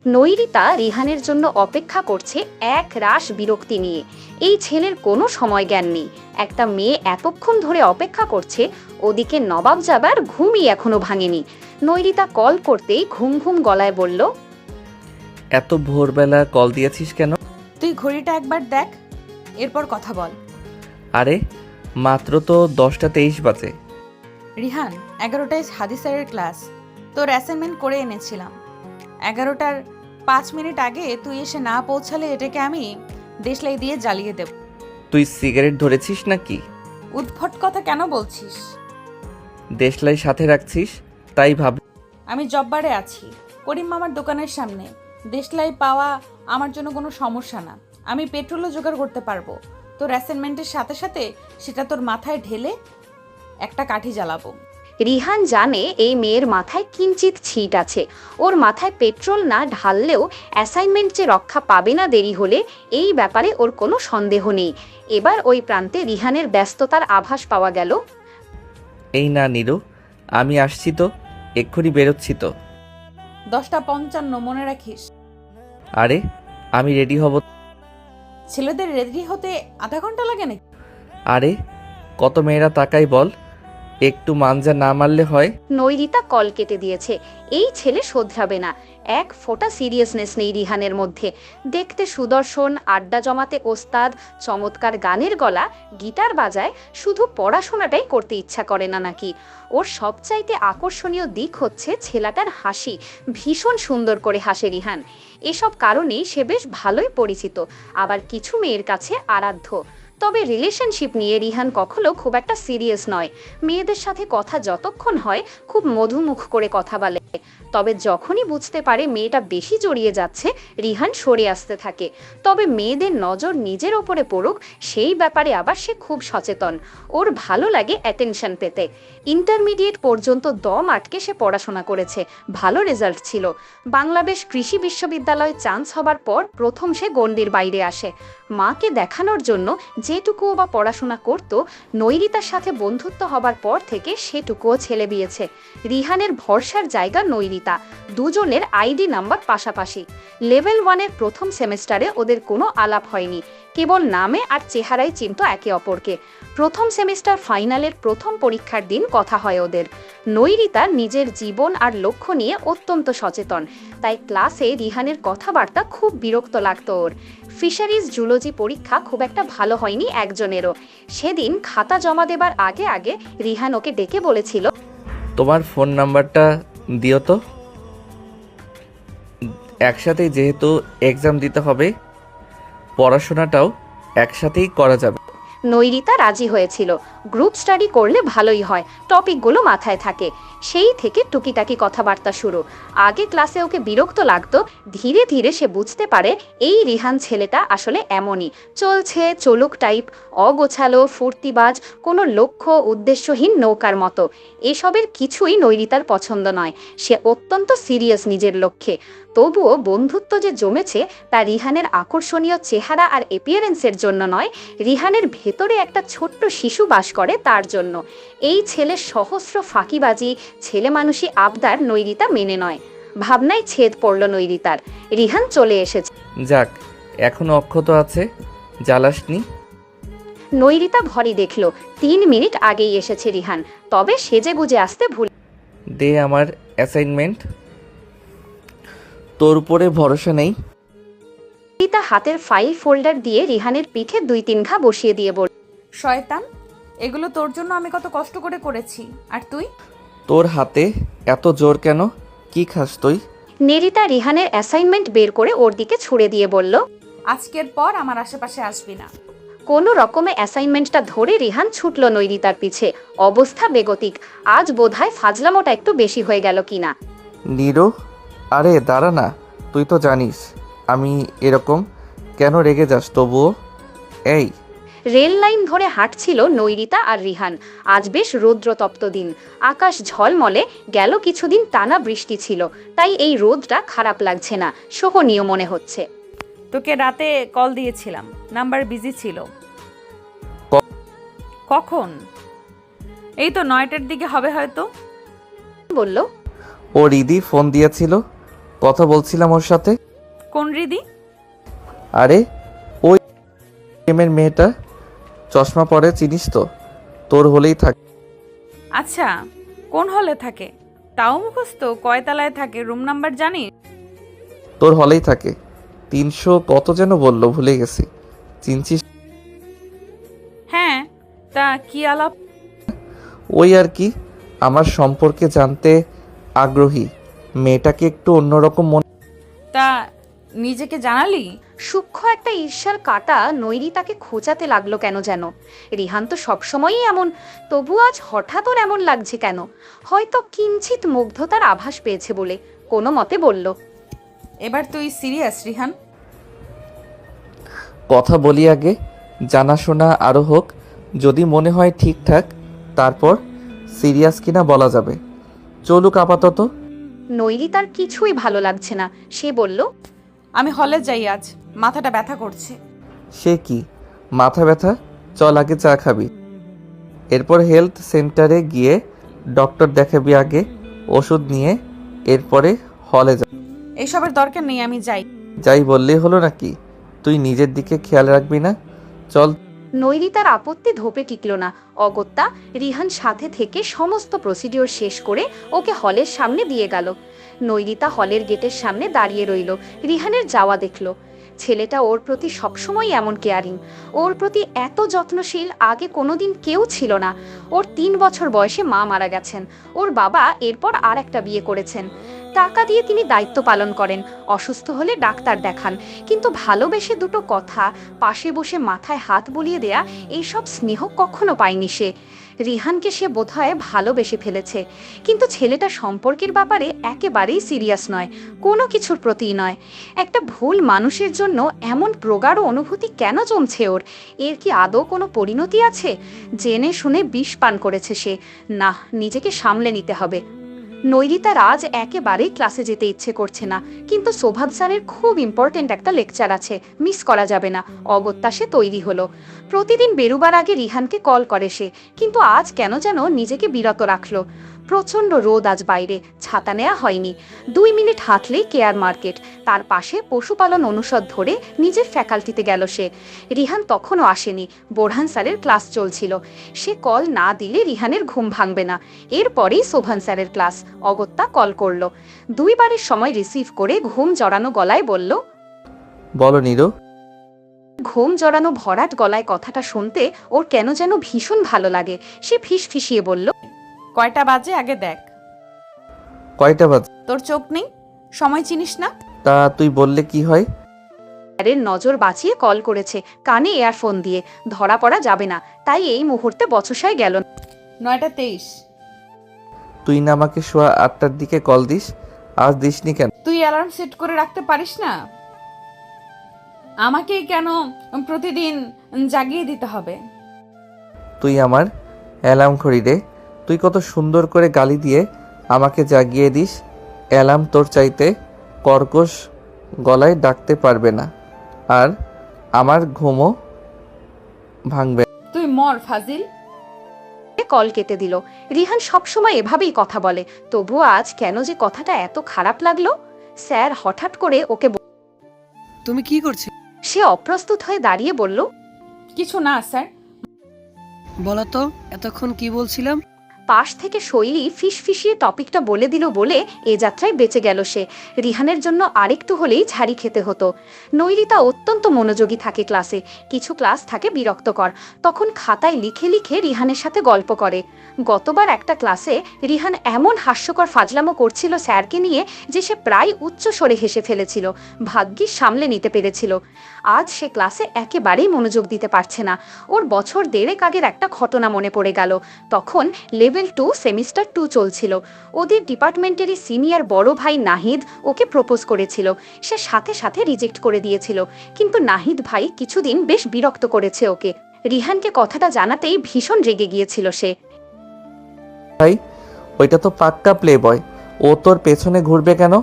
নৈরিতা রিহানের জন্য অপেক্ষা করছে এক রাশ বিরক্তি নিয়ে। এই ছেলের কোনো সময় জ্ঞান নেই। একটা মেয়ে এতক্ষণ ধরে অপেক্ষা করছে, ওদিকে নবাব যাবার ঘুমই এখনো ভাঙেনি। নৈরিতা কল করতেই ঘুম ঘুম গলায় বলল, এত ভোরবেলা কল দিয়েছিস কেন? তুই ঘড়িটা একবার দেখ, এরপর কথা বল। আরে মাত্র তো 10টা 23 বাজে। রিহান, 11টায় হাদিস স্যারের ক্লাস, তোর অ্যাসাইনমেন্ট করে এনেছিলাম। 11টার 5 মিনিট আগে তুই এসে না পৌঁছালে এটাকে আমি দেশলাই দিয়ে জ্বালিয়ে দেব। তুই সিগারেট ধরেছিস নাকি? উদ্ভট কথা কেন বলছিস? দেশলাই সাথে রাখছিস তাই ভাব। আমি জব্বারে আছি, করিম মামার দোকানের সামনে। দেশলাই পাওয়া আমার জন্য কোনো সমস্যা না। আমি পেট্রোলও জোগাড় করতে পারবো। তোর অ্যাসাইনমেন্টের সাথে সাথে সেটা তোর মাথায় ঢেলে একটা কাঠি জ্বালাবো। রিহান জানে এই মেয়ের মাথায় কিঞ্চিত ছিট আছে। ওর মাথায় পেট্রোল না ঢাললেও অ্যাসাইনমেন্ট যে রক্ষা পাবে না দেরি হলে, এই ব্যাপারে ওর কোনো সন্দেহ নেই। এবার ওই প্রান্তে রিহানের ব্যস্ততার আভাস পাওয়া গেল। এই না নীরু, আমি আসছি তো, এক্ষুনি বেরোচ্ছি তো। 10:55 মনে রাখিস। আরে আমি রেডি হব। ছেলেদের রেডি হতে আধা ঘন্টা লাগে নাকি? আরে কত মেয়েরা তাকাই বল, একটু মানজা না মারলে হয়? নৈরিতা কল কেটে দিয়েছে। এই ছেলে শোধরাবে না। এক ফোঁটা সিরিয়াসনেস নেই রিহানের মধ্যে। দেখতে সুদর্শন, আড্ডা জমাতে ওস্তাদ, চমৎকার গানের গলা, গিটার বাজায়, শুধু পড়াশোনাটাই করতে ইচ্ছা করে না নাকি? ওর সবচাইতে আকর্ষণীয় দিক হচ্ছে ছেলেটার হাসি। ভীষণ সুন্দর করে হাসে রিহান। এসব কারণেই সে বেশ ভালোই পরিচিত, আবার কিছু মেয়ের কাছে আরাধ্য। তবে রিলেশনশিপ নিয়ে রিহান কখনো খুব একটা সিরিয়াস নয়। মেয়েদের সাথে কথা যতক্ষণ হয় খুব মধুমুখ করে কথা বলে। তবে যখনই বুঝতে পারে মেয়েটা বেশি জড়িয়ে যাচ্ছে, রিহান সরে আসতে থাকে। তবে মেয়েদের নজর নিজের ওপরে পড়ুক, সেই ব্যাপারে আবার সে খুব সচেতন। ওর ভালো লাগে অ্যাটেনশন পেতে। ইন্টারমিডিয়েট পর্যন্ত দম আটকে সে পড়াশোনা করেছে, ভালো রেজাল্ট ছিল। বাংলাদেশ কৃষি বিশ্ববিদ্যালয়ে চান্স হবার পর প্রথম সে গণ্ডির বাইরে আসে। মাকে দেখানোর জন্য যেটুকুও বা পড়াশোনা করত, নৈরিতার সাথে বন্ধুত্ব হবার পর থেকে সেটুকুও ছেলে বিয়েছে। রিহানের ভরসার জায়গা নৈরিতা। দুজনের আইডি নাম্বার পাশাপাশি। লেভেল 1-এর প্রথম সেমেস্টারে ওদের কোনো আলাপ হয়নি, কেবল নামে আর চেহারায় চিনত একে অপরকে। প্রথম সেমেস্টার ফাইনালের প্রথম পরীক্ষার দিন কথা হয় ওদের। নৈরিতা নিজের জীবন আর লক্ষ্য নিয়ে অত্যন্ত সচেতন, তাই ক্লাসে রিহানের কথাবার্তা খুব বিরক্ত লাগতো ওর। ফিশারিজ জুলজি পরীক্ষা খুব একটা ভালো হয়নি একজনেরও। সেদিন খাতা জমা দেবার আগে আগে রিহান ওকে ডেকে বলেছিল, তোমার ফোন নাম্বারটা দিও তো, একসাথেই যেহেতু এক্সাম দিতে হবে, পড়াশোনাটাও একসাথেই করা যাবে। নৈরিতা রাজি হয়েছিল। গ্রুপ স্টাডি করলে ভালোই হয়, টপিকগুলো মাথায় থাকে। সেই থেকে টুকিটাকি কথাবার্তা শুরু। আগে ক্লাসে ওকে বিরক্ত লাগতো, ধীরে ধীরে সে বুঝতে পারে এই রিহান ছেলেটা আসলে এমনই, চলছে চলুক টাইপ, অগোছালো, ফুর্তিবাজ, কোনো লক্ষ্য উদ্দেশ্যহীন নৌকার মতো। এসবের কিছুই নৈরিতার পছন্দ নয়। সে অত্যন্ত সিরিয়াস নিজের লক্ষ্যে। তবুও বন্ধুত্ব যে জমেছে তা রিহানের আকর্ষণীয় চেহারা আর এপিয়ারেন্সের জন্য নয়, রিহানের ভেতরে একটা ছোট্ট শিশু বাস করে তার জন্য। এই ছেলের সহস্র ফাঁকিবাজি, ছেলে মানুষই আবদার নৈরিতা মেনে নয়। ভাবনায় ছেদ পড়ল নৈরিতার। রিহান চলে এসেছে। যাক, এখনো অক্ষত আছে, জ্বালাসনি। নৈরিতা ঘড়ি দেখল, 3 মিনিট আগেই এসেছে রিহান। তবে সেজে গুজে আসতে ভুল। দে আমার অ্যাসাইনমেন্ট, তোর উপরে ভরসা নেই। নৈরিতা হাতের ফাইল ফোল্ডার দিয়ে রিহানের পিঠে 2-3 ঘা বসিয়ে দিয়ে বলল, শয়তান, এগুলো তোর জন্য আমি কত কষ্ট করে করেছি, আর তুই? তোর হাতে এত জোর কেন? কি খাস তুই? নৈরিতা রিহানের অ্যাসাইনমেন্ট বের করে ওর দিকে ছুড়ে দিয়ে বলল, আজকের পর আমার আশেপাশে আসবি না। কোনো রকমে অ্যাসাইনমেন্টটা ধরে রিহান ছুটল নৈরিতার পিছে। অবস্থা বেগতিক। আজ বোধহয় ফাজলামোটা একটু বেশি হয়ে গেল কিনা। নীরু, আরে দাঁড়া না, তুই তো জানিস আমি এরকম, কেন রেগে যাস তবুও? এই রেল লাইন ধরে হাঁটছিল নৈরিতা আর রিহান। আজ বেশ রৌদ্রতপ্ত দিন, আকাশ ঝলমলে। গেল কিছুদিন টানা বৃষ্টি ছিল, তাই এই রোদটা খারাপ লাগছে না, শোভনীয় মনে হচ্ছে। তোকে রাতে কল দিয়েছিলাম, নাম্বার বিজি ছিল। কখন? এই তো 9টার দিকে হবে হয়তো। বলল, ও রিদি ফোন দিয়েছিল, কথা বলছিলাম ওর সাথে। কোন রিদি? আরে ওই এমের মেয়েটা, চশমা পরে, চিনিস তো? তোর হলেই থাকে। আচ্ছা, কোন হলে থাকে? তাও মুখস্থ? কয় তলায় থাকে? রুম নাম্বার জানিস? তোর হলেই থাকে। 300 কত যেন বললো, ভুলে গেছি। চিনছিস? হ্যাঁ, তা কি আলাপ? ওই আর কি, আমার সম্পর্কে জানতে আগ্রহী। মেয়েটাকে একটু অন্যরকম মনে। তা নিজেকে জানালি? সূক্ষ্ম একটা ঈর্ষার কাঁটা নৈরিতাকে খোঁচাতে লাগলো কেন যেন। রিহান তো সবসময়ই এমন, তবু আজ হঠাৎ ওর এমন লাগছে কেন? হয়তো কিঞ্চিত মুগ্ধতার আভাস পেয়েছে বলে কোনো মতে বলল, এবার তুই সিরিয়াস রিহান? কথা বলি আগে, জানাশোনা আরও হোক। যদি মনে হয় ঠিকঠাক, তারপর সিরিয়াস কিনা বলা যাবে। চলুক আপাতত। নৈরিতার কিছুই ভালো লাগছে না। সে বলল, আমি হলে যাই, আজ মাথাটা ব্যথা করছে। সে কি, মাথা ব্যথা? চল আগে চা খাবি, এরপর হেলথ সেন্টারে গিয়ে ডক্টর দেখাবি আগে, ওষুধ নিয়ে এরপরে হলে যা। এসবের দরকার নেই, আমি যাই। যাই বললেই হলো নাকি? তুই নিজের দিকে খেয়াল রাখবি না? চল। নৈরিতার আপত্তি ধোপে টিকল না। অগত্যা রিহান সাথে থেকে সমস্ত প্রসিডিওর শেষ করে ওকে হলের সামনে দিয়ে গেল। নৈরিতা হলের গেটের সামনে দাঁড়িয়ে রইল, রিহানের যাওয়া দেখলো। ছেলেটা ওর প্রতি সবসময় এমন কেয়ারিং, ওর প্রতি এত যত্নশীল আগে কোনোদিন কেউ ছিল না। ওর 3 বছর বয়সে মা মারা গেছেন, ওর বাবা এরপর আর একটা বিয়ে করেছেন। টাকা দিয়ে তিনি দায়িত্ব পালন করেন, অসুস্থ হলে ডাক্তার দেখান। কিন্তু ভালোবেসে দুটো কথা, পাশে বসে মাথায় হাত বুলিয়ে দেয়া, এইসব স্নেহ কখনো পায়নি সে। রিহানকে সে বোধহয় ভালোবেসে ফেলেছে, কিন্তু ছেলেটা সম্পর্কের ব্যাপারে একেবারেই সিরিয়াস নয়, কোনো কিছুর প্রতিই নয়। একটা ভুল মানুষের জন্য এমন প্রগাঢ় অনুভূতি কেন জমছে ওর? এর কি আদৌ কোনো পরিণতি আছে? জেনে শুনে বিষ পান করেছে সে। না, নিজেকে সামলে নিতে হবে। নৈরিতার আজ একেবারেই ক্লাসে যেতে ইচ্ছে করছে না, কিন্তু শোভাব স্যারের খুব ইম্পর্টেন্ট একটা লেকচার আছে, মিস করা যাবে না। অগত্যা সে তৈরি হলো। প্রতিদিন বেরুবার আগে রিহানকে কল করে সে, কিন্তু আজ কেন যেন নিজেকে বিরত রাখলো। প্রচণ্ড রোদ আজ বাইরে, ছাতা নেওয়া হয়নি। 2 মিনিট হাঁটলেই কেয়ার মার্কেট, তার পাশে পশুপালন অনুষদ ধরে নিজের ফ্যাকাল্টিতে গেল সে। রিহান তখনও আসেনি, বোরহান স্যারের ক্লাস চলছিল। সে কল না দিলে রিহানের ঘুম ভাঙবে না। এরপরেই শোভান স্যারের ক্লাস। অগত্যা কল করলো, 2 বারের সময় রিসিভ করে ঘুম জড়ানো গলায় বলল, বলো নীরু। ঘুম জড়ানো ভরাট গলায় কথাটা শুনতে ওর কেন যেন ভীষণ ভালো লাগে। সে ফিসফিসিয়ে বলল, কয়টা বাজে আগে দেখ। কয়টা বাজে? তোর চোখ নেই? সময় চিনিস না? তা তুই বললে কি হয়? স্যারের নজর বাঁচিয়ে কল করেছে, কানে এয়ারফোন দিয়ে, ধরা পড়া যাবে না, তাই এই মুহূর্তে বচসায় গেল। 9:23। তুই না আমাকে সোয়া 8টার দিকে কল দিস, আজ দিসনি কেন? তুই অ্যালার্ম সেট করে রাখতে পারিস না? আমাকে কেন প্রতিদিন জাগিয়ে দিতে হবে? তুই আমার অ্যালার্ম ঘড়ি রে। তুই কত সুন্দর করে গালি দিয়ে আমাকে জাগিয়ে দিস। অ্যালার্ম তোর চাইতে কর্কশ গলায় ডাকতে পারবে না, আর আমার ঘুমও ভাঙবে। তুই মর ফাজিল। কল কেটে দিল। রিহান সবসময় এভাবেই কথা বলে, তবুও আজ কেন যে কথাটা এত খারাপ লাগলো। স্যার হঠাৎ করে ওকে তুমি কি করছো? সে অপ্রস্তুত হয়ে দাঁড়িয়ে বলল, কিছু না স্যার। বলো তো, এতক্ষণ কি বলছিলাম? পাশ থেকে শৈলী ফিসফিসিয়ে টপিকটা বলে দিল বলে এ যাত্রায় বেঁচে গেল সে। রিহানের জন্য আরেকটু হলেই ঝাড়ি খেতে হতো। নৈরিতা অত্যন্ত মনোযোগী থাকে ক্লাসে, কিছু ক্লাস থাকে বিরক্তকর, তখন খাতায় লিখে লিখে রিহানের সাথে গল্প করে। গতবার একটা ক্লাসে রিহান এমন হাস্যকর ফাজলামো করছিল স্যারকে নিয়ে যে সে প্রায় উচ্চ স্বরে হেসে ফেলেছিল, ভাগ্যিস সামলে নিতে পেরেছিল। আজ সে ক্লাসে একেবারেই মনোযোগ দিতে পারছে না। ওর বছর 1.5 আগের একটা ঘটনা মনে পড়ে গেল। তখন লেভেল 2 সেমিস্টার 2 চলছিল। ওদের ডিপার্টমেন্টেরই সিনিয়র বড় ভাই নাহিদ ওকে প্রপোজ করেছিল। সে সাথে সাথে রিজেক্ট করে দিয়েছিল, কিন্তু নাহিদ ভাই কিছুদিন বেশ বিরক্ত করেছে ওকে। রিহানকে কথাটা জানাতেই ভীষণ রেগে গিয়েছিল সে। ভাই, ওইটা তো পাক্কা প্লে বয়, ও তোর পেছনে ঘুরবে কেন?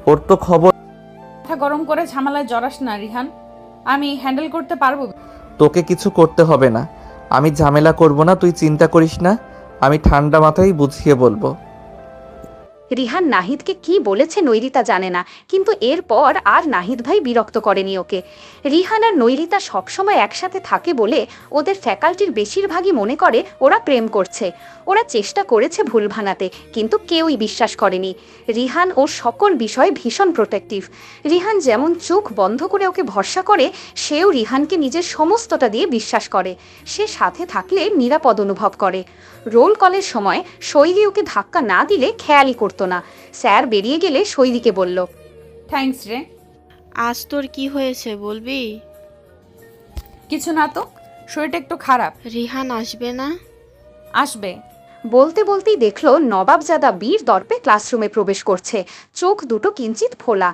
ওর তো খবর। মাথা গরম করে ঝামেলায় জড়াস না রিহান, আমি হ্যান্ডেল করতে পারবো। তোকে কিছু করতে হবে না, আমি ঝামেলা করব না, তুই চিন্তা করিস না, আমি ঠান্ডা মাথায় বুঝিয়ে বলবো। রিহান নাহিদকে কি বলেছে নৈরিতা জানে না, কিন্তু এরপর আর নাহিদ ভাই বিরক্ত করেনি ওকে। রিহান আর নৈরিতা সবসময় একসাথে থাকে বলে ওদের ফ্যাকাল্টির বেশিরভাগই মনে করে ওরা প্রেম করছে। ওরা চেষ্টা করেছে ভুল ভাঙাতে, কিন্তু কেউই বিশ্বাস করেনি। রিহান ওর সকল বিষয়ে ভীষণ প্রোটেক্টিভ। রিহান যেমন চোখ বন্ধ করে ওকে ভরসা করে, সেও রিহানকে নিজের সমস্তটা দিয়ে বিশ্বাস করে। সে সাথে থাকলে নিরাপদ অনুভব করে। রোল কলের সময় শৈলী ওকে ধাক্কা না দিলে খেয়ালই করতো না। স্যার বেরিয়ে গেলে শৈলীকে বলল, থ্যাঙ্কস রে। আজ তোর কি হয়েছে বলবি? কিছু না তো, শরীরটা একটু খারাপ। রিহান আসবে না? আসবে। বলতে বলতেই দেখলো নবাবজাদা বীর দর্পে ক্লাসরুমে প্রবেশ করছে, চোখ দুটো কিঞ্চিত ফোলা।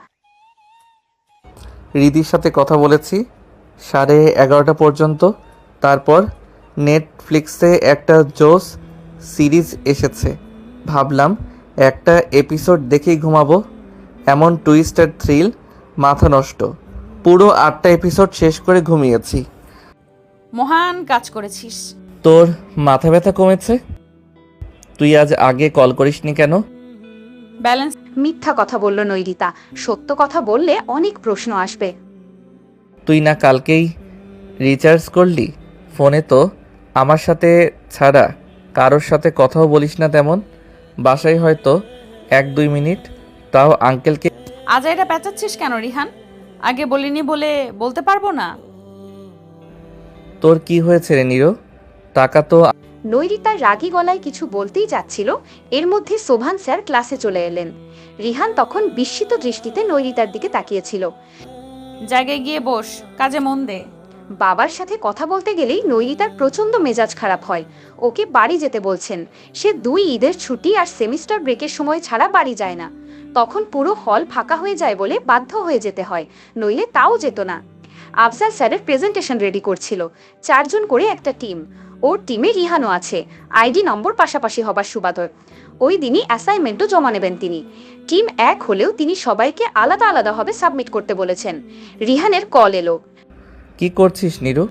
রিদির সাথে কথা বলেছি 11:30 পর্যন্ত। তারপর নেটফ্লিক্সে একটা জোস সিরিজ এসেছে, ভাবলাম একটা এপিসোড দেখেই ঘুমাবো। এমন টুইস্ট আর থ্রিল, মাথা নষ্ট। পুরো 8টা এপিসোড শেষ করে ঘুমিয়েছি। মহান কাজ করেছিস। তোর মাথা ব্যথা কমেছে? তুই আজ আগে কল করিসনি কেন? ব্যালেন্স। মিথ্যা কথা বলল নৈরিতা। সত্য কথা বললে অনেক প্রশ্ন আসবে। তুই না কালকেই রিচার্জ করলি? ফোনে তো আমার সাথে ছাড়া কারোর সাথে কথাও বলিস না তেমন। বাসায় হয়তো 1-2 মিনিট, তাও আঙ্কেলকে। আজ এটা পেঁচাচ্ছিস কেন রিহান? আগে বলিনি বলে বলতে পারবো না? তোর কি হয়েছে রে নীরো? টাকা তো। নৈরিতার রাগী গলায় কিছু বলতেই যাচ্ছিল, এর মধ্যে শোভান স্যার ক্লাসে চলে এলেন। রিহান তখন বিস্মিত দৃষ্টিতে নৈরিতার দিকে তাকিয়েছিল। জায়গায় গিয়ে বস, কাজে মন দে। বাবার সাথে কথা বলতে গেলেই নৈরিতার প্রচন্ড মেজাজ খারাপ হয়। ওকে বাড়ি যেতে বলছেন। সে 2 ঈদের ছুটি আর সেমিস্টার ব্রেকের সময় ছাড়া বাড়ি যায় না। তখন পুরো হল ফাঁকা হয়ে যায় বলে বাধ্য হয়ে যেতে হয়, নইলে তাও যেত না। আফজাল স্যারের প্রেজেন্টেশন রেডি করছিল। 4 জন করে একটা টিম। ওর টিমে রিহানও আছে, আইডি নম্বর পাশাপাশি হবার সুবাদে। ওই দিনই অ্যাসাইনমেন্টও জমা নেবেন তিনি। টিম 1 হলেও তিনি সবাইকে আলাদা আলাদাভাবে সাবমিট করতে বলেছেন। রিহানের কল এলো। কি করছিস নীরু?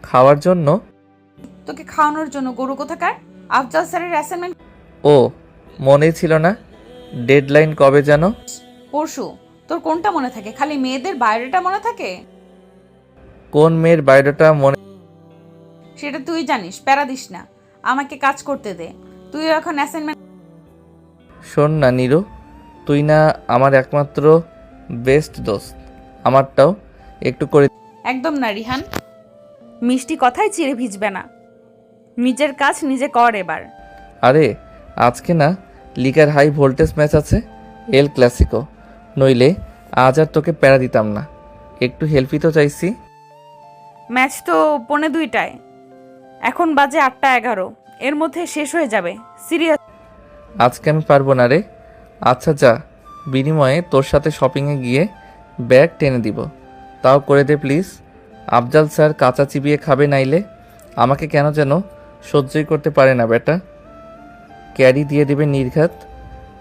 খাওয়ার জন্য? তোকে খাওয়ানোর জন্য গরু কোথাকার। আফজাল স্যারের অ্যাসাইনমেন্ট ও, মনেই ছিল না। ডেডলাইন কবে জানো? পরশু। তোর কোনটা মনে থাকে? খালি মেয়েদের বায়োডাটা মনে থাকে? কোন মেয়ের বায়োডাটা মনে? সেটা তুই জানিস, প্যারা দিস না। আমাকে কাজ করতে দে। তুই এখন অ্যাসাইনমেন্ট। শোন না নীরু, তুই না আমার একমাত্র বেস্ট দোস্ত, আমারটাও একটু করে। একদম না রিহান, মিষ্টি কথায় চিড়ে ভিজবে না। নিজের কাজ নিজে কর এবার। আরে আজকে না লিগার হাই ভোল্টেজ ম্যাচ আছে, এল ক্লাসিকো। নইলে আজ আর তোকে প্যারা দিতাম না। একটু হেল্পই তো চাইছি। ম্যাচ তো 2:45, এখন বাজে 8:11। এর মধ্যে শেষ হয়ে যাবে। সিরিয়াস। আজকে আমি পারবো না রে। আচ্ছা যা, বিনিময়ে তোর সাথে শপিংয়ে গিয়ে ব্যাগ টেনে দিব, তাও করে দে প্লিজ। আফজাল স্যার কাঁচা চিবিয়ে খাবে, নাইলে আমাকে কেন যেন সহ্যই করতে পারে না বেটা। ক্যারি দিয়ে দেবে নির্ঘাত।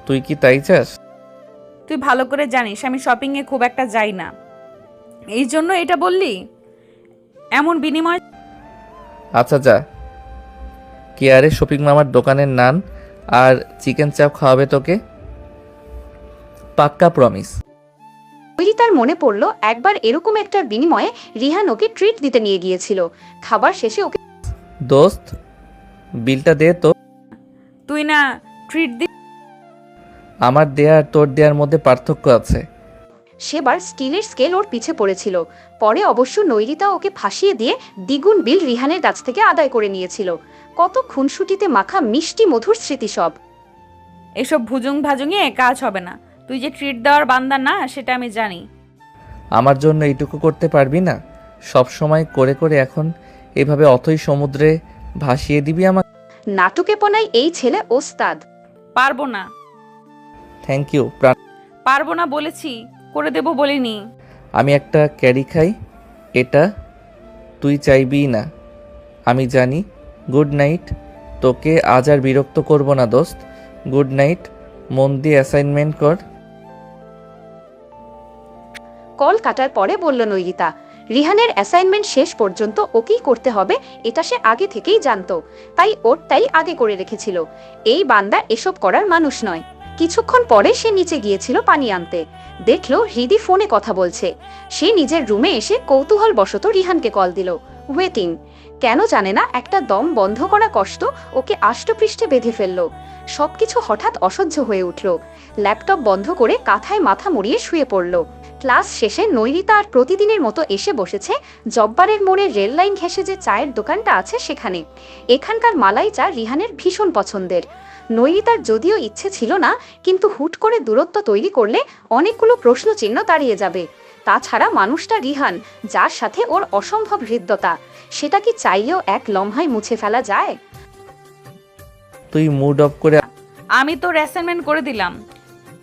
তুই কি তাই চাস? তুই ভালো করে জানিস আমি শপিংয়ে খুব একটা যাই না, এই জন্য এটা বললি? এমন বিনিময়। আচ্ছা যা, কেয়ারে শপিং মামার দোকানের নান আর চিকেন চাপ খাওয়াবে তোকে, পাক্কা প্রমিস। নৈরিতার মনে পড়ল একবার এরকম একটা বিনিময়ে রিহান ওকে ট্রিট দিতে নিয়ে গিয়েছিল। খাবার শেষে ওকে, দোস্ত বিলটা দে তো। তুই না ট্রিট দি। আমার দেয়া আর তোর দেয়ার মধ্যে পার্থক্য আছে। সেবার স্টিলের স্কেল ওর পিছে পড়েছিল। পরে অবশ্য নৈরিতা ওকে ফাঁসিয়ে দিয়ে দ্বিগুণ বিল রিহানের কাছ থেকে আদায় করে নিয়েছিল। কত খুনসুটিতে মাখা মিষ্টি মধুর স্মৃতি সব। এসব ভুজুং ভাজুঙে কাজ হবে না। তুই যে ট্রিট দেওয়ার বান্দা না, সেটা আমি জানি। আমার জন্য এইটুকু করতে পারবি না? সব সময় করে করে এখন এভাবে অথই সমুদ্রে ভাসিয়ে দিবি আমাকে? নাটুকেপনায় এই ছেলে ওস্তাদ। পারবো না। থ্যাংক ইউ প্রাণ। পারবো না বলেছি, করে দেব বলিনি। আমি একটা ক্যারি খাই, এটা তুই চাইবি না আমি জানি। Good night. তোকে আজ আর বিরক্ত করব না দোস্ত। Good night. মন দিয়ে অ্যাসাইনমেন্ট কর। কল কাটার পরে বলল নৈরিতা। রিহানের অ্যাসাইনমেন্ট শেষ পর্যন্ত ওকেই করতে হবে এটা সে আগে থেকেই জানতো, তাই ওরটাই আগে করে রেখেছিল। এই বান্দা এসব করার মানুষ নয়। কিছুক্ষণ পরে সে নিচে গিয়েছিল পানি আনতে, দেখলো হৃদি ফোনে কথা বলছে। সে নিজের রুমে এসে কৌতূহল বশত রিহানকে কল দিল। ওয়েটিং। কেন জানে না একটা দম বন্ধ করা কষ্ট ওকে আষ্টপৃষ্ঠে বেঁধে ফেলল। সবকিছু হঠাৎ অসহ্য হয়ে উঠল। ল্যাপটপ বন্ধ করে কাঁথায় মাথা মুড়িয়ে শুয়ে পড়ল। ক্লাস শেষে নৈরিতা আর প্রতিদিনের মতো এসে বসেছে জব্বারের মোড়ে রেল লাইন ঘেঁষে যে চায়ের দোকানটা আছে সেখানে। এখানকার মালাই চা রিহানের ভীষণ পছন্দের। নৈরিতার যদিও ইচ্ছে ছিল না, কিন্তু হুট করে দূরত্ব তৈরি করলে অনেকগুলো প্রশ্নচিহ্ন দাঁড়িয়ে যাবে। তাছাড়া মানুষটা রিহান, যার সাথে ওর অসম্ভব হৃদ্যতা, সেটা কি চাইলেও এক লম্হায় মুছে ফেলা যায়? তুই মুড অফ করে আমি তোর অ্যাসাইনমেন্ট করে দিলাম।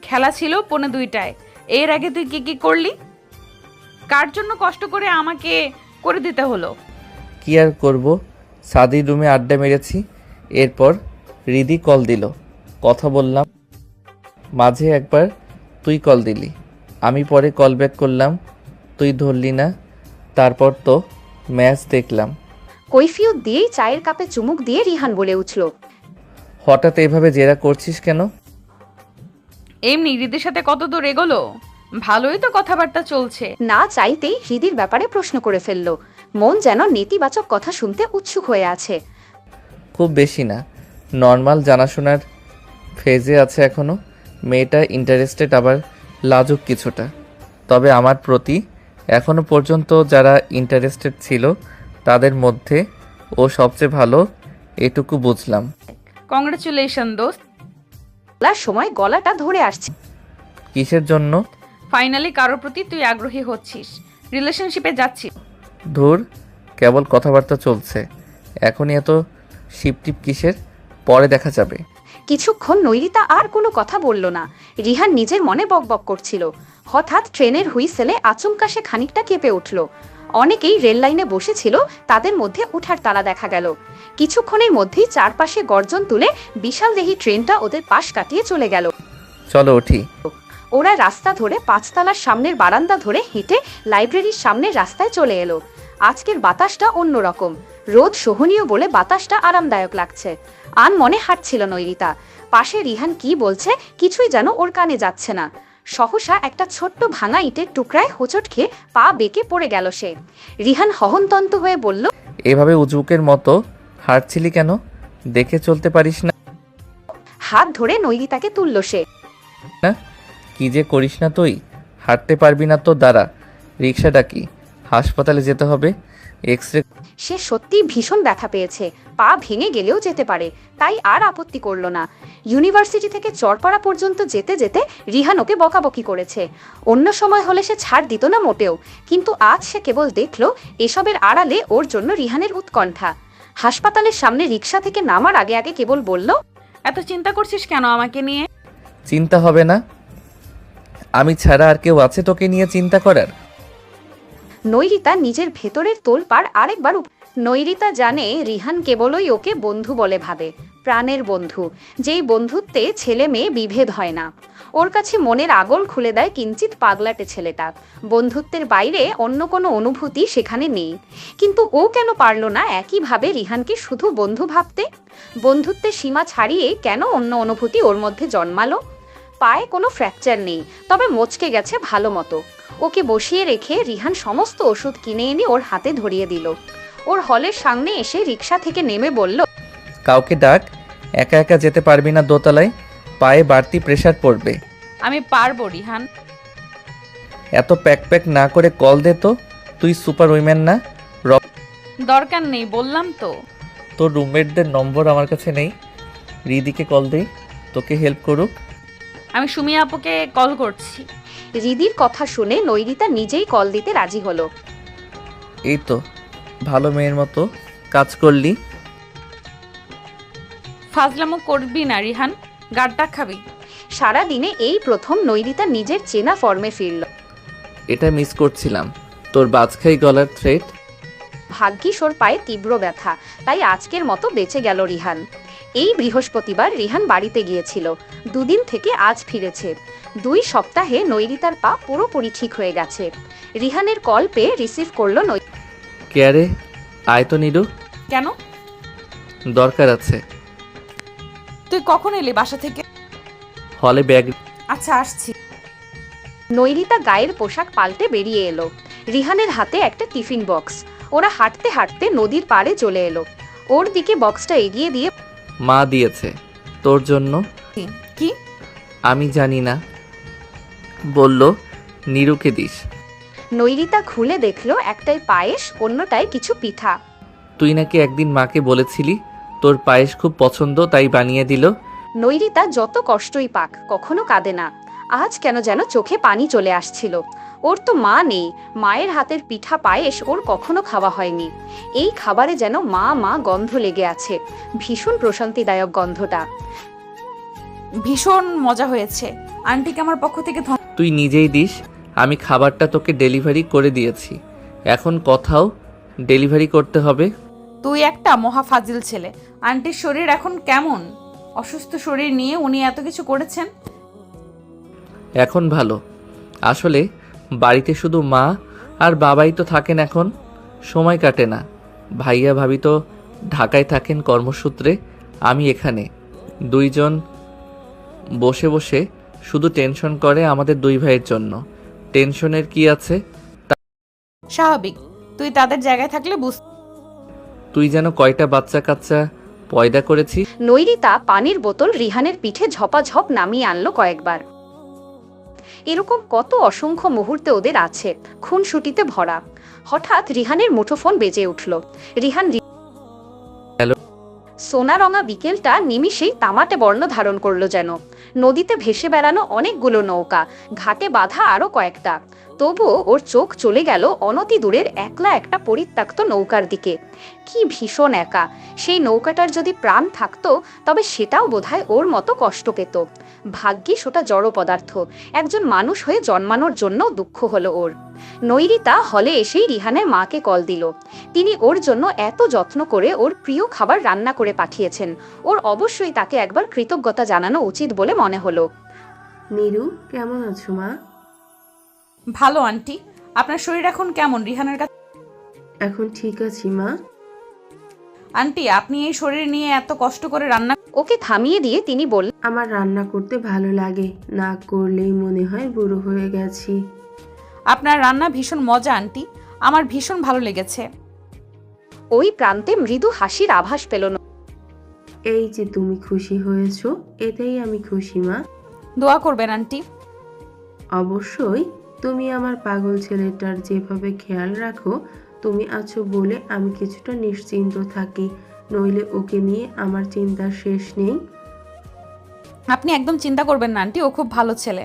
খেলা ছিল 2:45। এর আগে তুই কি করলি? কার জন্য কষ্ট করে আমাকে করে দিতে হলো? কি আর করব, সাদির রুমে আড্ডা মেরেছি। এরপর রিদি কল দিল, কথা বললাম। মাঝে একবার তুই কল দিলি, আমি পরে কল ব্যাক করলাম, তুই ধরলি না। তারপর তো ম্যাচ দেখলাম। কৈফিয়ত দিয়েই চায়ের কাপে চুমুক দিয়ে রিহান বলে উঠল, হঠাৎ এভাবে জেরা করছিস কেন? এমনি হৃদির সাথে কত দূর এগোলো? ভালোই তো কথাবার্তা চলছে। না চাইতেই হৃদির ব্যাপারে প্রশ্ন করে ফেলল। মন যেন নেতিবাচক কথা শুনতে উৎসুক হয়ে আছে। খুব বেশি না, নর্মাল জানাশোনার ফেজে আছে এখনও। মেয়েটা ইন্টারেস্টেড, আবার লাজুক কিছুটা। তবে আমার প্রতি এখনও পর্যন্ত যারা ইন্টারেস্টেড ছিল তাদের মধ্যে ও সবচেয়ে ভালো, এটুকু বুঝলাম। কংগ্রাচুলেশন দোস্ত। বলার সময় গলাটা ধরে আসছে। কিসের জন্য? ফাইনালি কারোর প্রতি তুই আগ্রহী হচ্ছিস, রিলেশনশিপে যাচ্ছিস। ধুর, কেবল কথাবার্তা চলছে, এখনই এত শিপটিপ কিসের? পরে দেখা যাবে। কিছুক্ষণ নৈরিতা আর কোনো কথা বলল না। রিহান নিজের মনে বকবক করছিল। হঠাৎ ট্রেনের হুইসেলে আচমকা সে খানিকটা কেঁপে উঠল। অনেকেই রেল লাইনে বসেছিল, তাদের মধ্যে উঠার তালা দেখা গেল। কিছুক্ষণের মধ্যেই চারপাশে গর্জন তুলে বিশাল দেহী ট্রেনটা ওদের পাশ কাটিয়ে চলে গেল। চলো উঠি। ওরা রাস্তা ধরে 5 তলার সামনের বারান্দা ধরে হেঁটে লাইব্রেরির সামনের রাস্তায় চলে এলো। আজকের বাতাসটা অন্যরকম, রোদ সহনীয় বলে বাতাসটা আরামদায়ক লাগছে। আনমনে হাঁটছিল নৈরিতা। পাশে রিহান কি বলছে কিছুই যেন ওর কানে যাচ্ছে না। সহসা একটা ছোট্ট ভাঙা ইটের টুকরায় হোঁচট খেয়ে পা বেঁকে পড়ে গেল সে। রিহান হহন্তন্ত হয়ে বলল, এভাবে উজুকের মতো হাঁটছিলি কেন? দেখে চলতে পারিস না? হাত ধরে নৈরিতাকে তুলল সে। না, কি যে করিস না তুই? হাঁটতে পারবি না তো দাঁড়া, রিক্সা ডাকি, হাসপাতালে যেতে হবে, এক্সরে। সে সত্যি ভীষণ ব্যথা পেয়েছে, পা ভেঙে গেলেও যেতে পারে, তাই আর আপত্তি করল না। ইউনিভার্সিটি থেকে চরপাড়া পর্যন্ত যেতে যেতে রিহান ওকে বকাবকি করেছে। অন্য সময় হলে সে ছাড় দিত না মোটেও, কিন্তু আজ সে কেবল দেখল এসবের আড়ালে ওর জন্য রিহানের উৎকণ্ঠা। হাসপাতালের সামনে রিক্সা থেকে নামার আগে আগে কেবল বলল, এত চিন্তা করছিস কেন আমাকে নিয়ে? চিন্তা হবে না, আমি ছাড়া আর কেউ আছে তোকে নিয়ে চিন্তা করার? নৈরিতা নিজের ভেতরের তোলপাড় আরেকবার নৈরিতা জানে রিহান কেবলই ওকে বন্ধু বলে ভাবে, প্রাণের বন্ধু, যেই বন্ধুত্বে ছেলে মেয়ে বিভেদ হয় না। ওর কাছে মনের আগল খুলে দেয় কিঞ্চিত পাগলাটে ছেলেটা। বন্ধুত্বের বাইরে অন্য কোনো অনুভূতি সেখানে নেই। কিন্তু ও কেন পারল না একইভাবে রিহানকে শুধু বন্ধু ভাবতে? বন্ধুত্বের সীমা ছাড়িয়ে কেন অন্য অনুভূতি ওর মধ্যে জন্মালো? পায়ে কোনো ফ্র্যাকচার নেই, তবে মচকে গেছে ভালো মতো। ওকে বসিয়ে রেখে রিহান সমস্ত ওষুধ কিনে এনে ওর হাতে ধরিয়ে দিল। ওর হলের সামনে এসে রিক্সা থেকে নেমে বলল, কাউকে ডাক, একা একা যেতে পারবি না দোতলায়, পায়ে বাড়তি প্রেসার পড়বে। আমি পারবো রিহান। এত প্যাক প্যাক না করে কল দে তো, তুই সুপার উইম্যান না? দরকার নেই বললাম তো। তোর রুমমেটদের নম্বর আমার কাছে নেই, রিদিকে কল দেই, তোকে হেল্প করুক। আমি সুমি আপুকে কল করছি। রিদির কথা শুনে নৈরিতা নিজেই কল দিতে রাজি হলো। এই তো ভালো মেয়ের মতো কাজ করলি। ফাজলামো করবি না রিহান, গাড্ডা খাবি। সারাদিনে এই প্রথম নৈরিতা নিজের চেনা ফর্মে ফিরল। এটা মিস করছিলাম, তোর বাজখাই গলার থ্রেট। ভাগ্যিস ওর পায়ে তীব্র ব্যথা, তাই আজকের মতো বেঁচে গেল রিহান। এই বৃহস্পতিবার রিহান বাড়িতে গিয়েছিল, দুদিন থেকে আজ ফিরেছে। 2 সপ্তাহে নৈরিতার পা পুরোপুরি ঠিক হয়ে গেছে। রিহানের কল পেয়ে রিসিভ করলো কে রে? আয় তো নিরু, কেন? দরকার আছে। তুই কখন এলি বাসা থেকে? হলে ব্যাগ। আচ্ছা, আসছি। নৈরিতা গায়ের পোশাক পাল্টে বেরিয়ে এলো। রিহানের হাতে একটা টিফিন বক্স। ওরা হাঁটতে হাঁটতে নদীর পাড়ে চলে এলো। ওর দিকে বক্সটা এগিয়ে দিয়ে মা দিয়েছে তোর জন্য। কি? আমি জানি না, বলল নিরুকে দিস। নৈরিতা খুলে দেখলো একটাই পায়েস, অন্যটায় কিছু পিঠা। তুই নাকি একদিন মাকে বলেছিলি তোর পায়েস খুব পছন্দ, তাই বানিয়ে দিল। নৈরিতা যত কষ্টই পাক কখনো কাঁদে না। আজ কেন যেন চোখে পানি চলে আসছিল। ওর তো মা নেই, মায়ের হাতের পিঠা পায়েস ওর কখনো খাওয়া হয়নি। এই খাবারে যেন মা মা গন্ধ লেগে আছে, ভীষণ প্রশান্তিদায়ক গন্ধটা। ভীষণ মজা হয়েছে। আন্টিকে আমার পক্ষ থেকে তুই নিজেই দিস, আমি খাবারটা তোকে ডেলিভারি করে দিয়েছি, এখন কথাও ডেলিভারি করতে হবে। তুই একটা মহা ফাজিল ছেলে। আন্টির শরীর এখন কেমন? অসুস্থ শরীর নিয়ে উনি এত কিছু করেছেন। এখন ভালো। আসলে বাড়িতে শুধু মা আর বাবাই তো থাকেন, এখন সময় কাটে না। ভাইয়া ভাবি তো ঢাকায় থাকেন কর্মসূত্রে, আমি এখানে। দুইজন বসে বসে শুধু টেনশন করে আমাদের 2 ভাইয়ের জন্য। টেনশনের কি আছে? স্বাভাবিক, তুই তাদের জায়গায় থাকলে তুই যেন কয়টা বাচ্চা কাচ্চা পয়দা করেছিস। নৈরিতা পানির বোতল রিহানের পিঠে ঝপাঝপ নামিয়ে আনলো কয়েকবার। এরকম কত অসংখ্য মুহূর্তে ওদের আছে, খুনসুটিতে ভরা। হঠাৎ রিহানের মুঠোফোন বেজে উঠল। রিহান হ্যালো। সোনারঙা বিকেলটা নিমিষেই তামাটে বর্ণ ধারণ করলো যেন। নদীতে ভেসে বেড়ানো অনেকগুলো নৌকা, ঘাটে বাঁধা আরো কয়েকটা। তবুও ওর চোখ চলে গেল অনতি দূরের একলা একটা পরিত্যক্ত নৌকার দিকে। কি ভীষণ একা! সেই নৌকাটার যদি প্রাণ থাকতো তবে সেটাও বোধহয় ওর মতো কষ্ট পেত। ভাগ্যিস ওটা জড় পদার্থ, একজন মানুষ হয়ে জন্মানোর জন্য দুঃখ হলো ওর। নৈরিতা হলে এসেই রিহানের মাকে কল দিল। তিনি ওর জন্য এত যত্ন করে ওর প্রিয় খাবার রান্না করে পাঠিয়েছেন। ওর অবশ্যই তাকে একবার কৃতজ্ঞতা জানানো উচিত বলে মনে হলো। নিরু, কেমন আছো মা? ভালো আন্টি। আপনার শরীর এখন কেমন রিহানের কাছে? এখন ঠিক আছি মা। আন্টি, আপনি এই শরীর নিয়ে এত কষ্ট করে রান্না। ওকে থামিয়ে দিয়ে তিনি বললেন, আমার রান্না করতে ভালো লাগে, না করলেই মনে হয় বুড়ো হয়ে গেছি। আপনার রান্না ভীষণ মজা আন্টি, আমার ভীষণ ভালো লেগেছে। ওই প্রান্তে মৃদু হাসির আভাস পেল। এই যে তুমি খুশি হয়েছো, এতেই আমি খুশি মা। দোয়া করবেন আন্টি। অবশ্যই। তুমি আমার পাগল ছেলেটার যেভাবে খেয়াল রাখো, তুমি আছো বলে আমি কিছুটা নিশ্চিন্ত থাকি, নইলে ওকে নিয়ে আমার চিন্তার শেষ নেই। আপনি একদম চিন্তা করবেন না আন্টি, ও খুব ভালো ছেলে।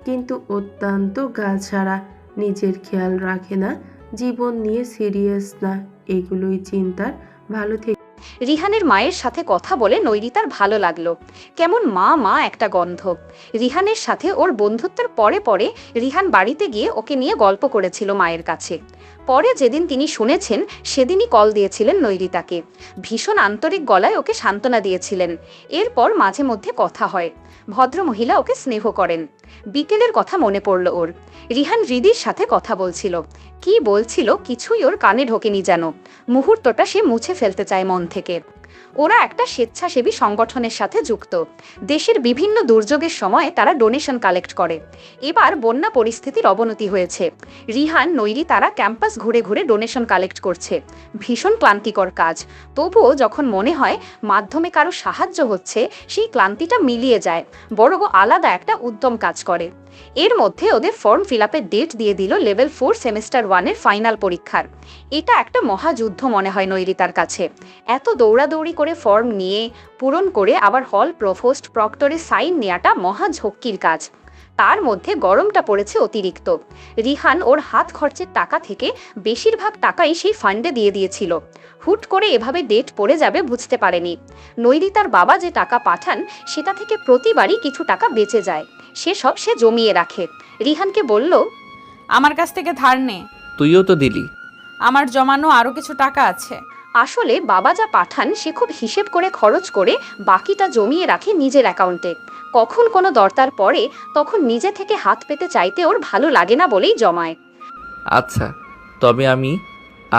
কিন্তু অত্যন্ত গা ছাড়া, নিজের খেয়াল রাখে না, জীবন নিয়ে সিরিয়াস না, এগুলোই চিন্তার। ভালো থেকে। রিহানের মায়ের সাথে কথা বলে নৈরিতার ভালো লাগলো। কেমন মা মা একটা গন্ধ। রিহানের সাথে ওর বন্ধুত্বের পরে পরে রিহান বাড়িতে গিয়ে ওকে নিয়ে গল্প করেছিল মায়ের কাছে। পরে যেদিন তিনি শুনেছেন সেদিনই কল দিয়েছিলেন নৈরিতাকে। ভীষণ আন্তরিক গলায় ওকে সান্ত্বনা দিয়েছিলেন। এরপর মাঝে মধ্যে কথা হয়। ভদ্রমহিলা ওকে স্নেহ করেন। বিকেলের কথা মনে পড়ল ওর। রিহান হৃদির সাথে কথা বলছিল। কি বলছিল কিছুই ওর কানে ঢোকেনি যেন। মুহূর্তটা সে মুছে ফেলতে চায় মন থেকে। ওরা একটা স্বেচ্ছাসেবী সংগঠনের সাথে যুক্ত। দেশের বিভিন্ন দুর্যোগের সময় তারা ডোনেশন কালেক্ট করে। এবার বন্যা পরিস্থিতির অবনতি হয়েছে। রিহান নৈরি তারা ক্যাম্পাস ঘুরে ঘুরে ডোনেশন কালেক্ট করছে। ভীষণ ক্লান্তিকর কাজ। তবুও যখন মনে হয় মাধ্যমে কারো সাহায্য হচ্ছে, সেই ক্লান্তিটা মিলিয়ে যায়, বরং আলাদা একটা উদ্যম কাজ করে। এর মধ্যে ওদের ফর্ম ফিল আপের ডেট দিয়ে দিল লেভেল 4 সেমিস্টার 1-এর ফাইনাল পরীক্ষার। এটা একটা মহাযুদ্ধ মনে হয় নৈরিতার কাছে। এত দৌড়াদৌড়ি করে ফর্ম নিয়ে পূরণ করে আবার হল প্রভোস্ট প্রক্টরের সাইন নেওয়াটা মহা ঝক্কির কাজ। তার মধ্যে গরমটা পড়েছে অতিরিক্ত। রিহান ওর হাত খরচের টাকা থেকে বেশিরভাগ টাকাই সেই ফান্ডে দিয়ে দিয়েছিল। হুট করে এভাবে ডেট পড়ে যাবে বুঝতে পারেনি। নৈরিতার বাবা যে টাকা পাঠান সেটা থেকে প্রতিবারই কিছু টাকা বেঁচে যায়। সেসব সে জমিয়ে রাখে। রিহানকে বলল, আমার কাছ থেকে ধার নে। তুইও তো দিলি। আমার জমানো আরো কিছু টাকা আছে। আসলে বাবা যা পাঠান সে খুব হিসেব করে খরচ করে বাকিটা জমিয়ে রাখে নিজের অ্যাকাউন্টে। কখন কোনো দরকার পড়ে তখন নিজে থেকে হাত পেতে চাইতে ওর ভালো লাগে না বলেই জমায়। আচ্ছা, তবে আমি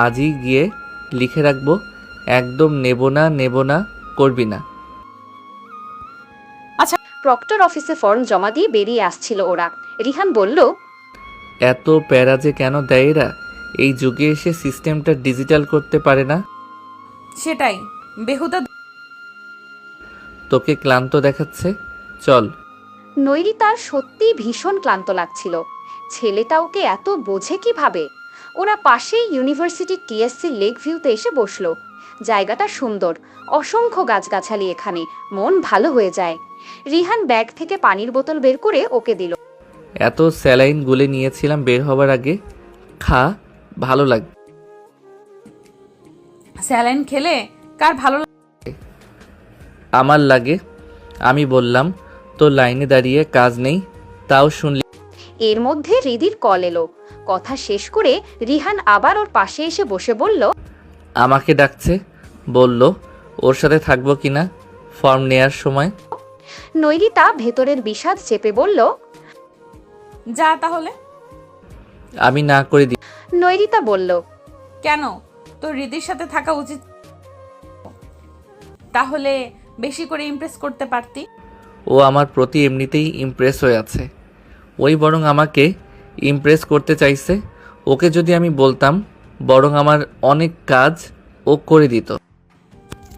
আজই গিয়ে লিখে রাখবো, একদম নেব না করবি না। প্রক্টর অফিসে ফর্ম জমা দিয়ে বেরিয়ে আসছিল ওরা। রিহান বলল, এত প্যারা যে কেন দেয় এরা? এই যুগে এসে সিস্টেমটা ডিজিটাল করতে পারে না? সেটাই, বেহুদা। তোকে ক্লান্ত দেখাচ্ছে, চল। নৈরিতার সত্যি ভীষণ ক্লান্ত লাগছিল। ছেলেটা ওকে এত বোঝে কিভাবে? ওরা পাশেই ইউনিভার্সিটি টিএসসি লেক ভিউতে এসে বসলো। জায়গাটা সুন্দর, অসংখ্য গাছগাছালি, এখানে মন ভালো হয়ে যায়। রিহান ব্যাগ থেকে পানির বোতল বের করে ওকে দিল। এত স্যালাইন গুলে নিয়েছিলাম বের হবার আগে, খা, ভালো লাগবে। স্যালাইন খেলে কার ভালো আমার লাগে। আমি বললাম তো লাইনে দাঁড়িয়ে কাজ নেই, তাও শুনলি। এর মধ্যে রিদির কল এলো। কথা শেষ করে রিহান আবার ওর পাশে এসে বসে বলল, আমাকে ডাকছে, বলল ওর সাথে থাকবো কিনা ফর্ম নেয়ার সময়। নৈরিতা ভেতরের বিষাদ চেপে বলল, যা তাহলে। আমি না করে দিই। নৈরিতা বলল, কেন? তোর হৃদির সাথে থাকা উচিত, তাহলে বেশি করে ইমপ্রেস করতে পারতি। ও আমার প্রতি এমনিতেই ইমপ্রেস হয়ে আছে, ওই বরং আমাকে ইমপ্রেস করতে চাইছে। ওকে যদি আমি বলতাম, বরং আমার অনেক কাজ ও করে দিত।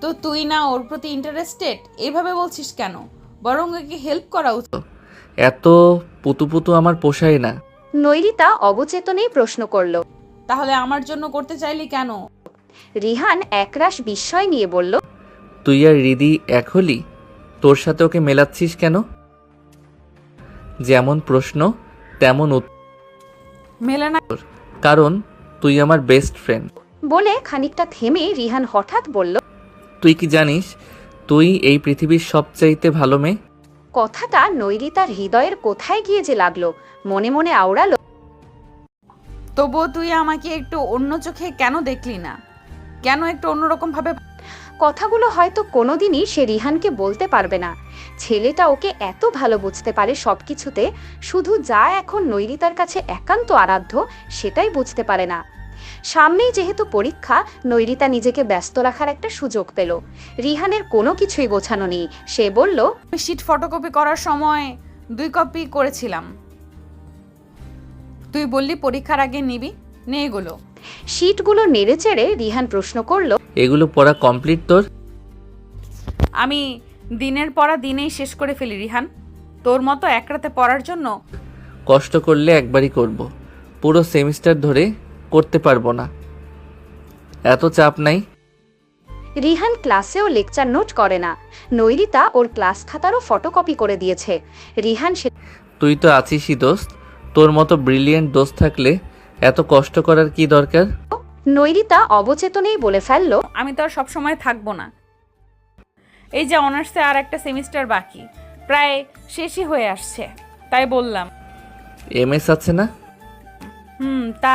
তো তুই না ওর প্রতি ইন্টারেস্টেড, এভাবে বলছিস কেন? বরং ওকে হেল্প করা উচিত। এত পুতু আমার পোষায় না। নৈরিতা অবচেতনেই প্রশ্ন করল। তাহলে আমার জন্য করতে চাইলি কেন? রিহান একরাশ বিস্ময় নিয়ে বলল, তুই আর রিদি এক হলি, তোর সাথে ওকে মেলাচ্ছিস কেন? যেমন প্রশ্ন তেমন উত্তর। মেলে না। কারণ তুই আমার বেস্ট ফ্রেন্ড। বলে খানিকটা থেমে রিহান হঠাৎ বলল, তুই কি জানিস তুই এই পৃথিবীর সবচাইতে ভালো মেয়ে? কথাটা নৈরিতার হৃদয়ের কোথায় গিয়ে যে লাগলো। মনে মনে আওড়ালো, তবুও তুই আমাকে একটু অন্য চোখে কেন দেখলি না? কেন একটু অন্যরকম ভাবে? কথাগুলো হয়তো কোনোদিনই সে রিহানকে বলতে পারবে না। ছেলেটা ওকে এত ভালো বুঝতে পারে সবকিছুতে, শুধু যা এখন নৈরিতার কাছে একান্ত আরাধ্য সেটাই বুঝতে পারে না। সামনেই যেহেতু পরীক্ষা, নৈরিতা নিজেকে ব্যস্ত রাখার একটা সুযোগ পেল। রিহানের কোনো কিছুই গোছানো নেই। সে বলল, শিট ফটোকপি করার সময় 2 কপি করেছিলাম। তুই বললি পরীক্ষার আগে নিবি, নে এগুলো। শীটগুলো নেড়ে চেড়ে রিহান প্রশ্ন করল, এগুলো পড়া কমপ্লিট তোর? আমি দিনের পড়া দিনেই শেষ করে ফেলি রিহান। তোর মতো এক রাতে পড়ার জন্য কষ্ট করলে একবারই করব, পুরো সেমিস্টার ধরে করতে পারবো না। এত চাপ নাই। রিহান ক্লাসেও লেকচার নোট করে না। নৈরিতা ওর ক্লাস খাতারও ফটোকপি করে দিয়েছে। রিহান সে তুই তো আছিসই দোস্ত, তোর মতো ব্রিলিয়েন্ট দোস্ত থাকলে এত কষ্ট করার কি দরকার? নৈরিতা অবচেতনেই বলে ফেলল, আমি তো আর সবসময় থাকবো না। এই যে অনার্সে আর একটা সেমিস্টার বাকি, প্রায় শেষই হয়ে আসছে, তাই বললাম। এমএস আছে না? তা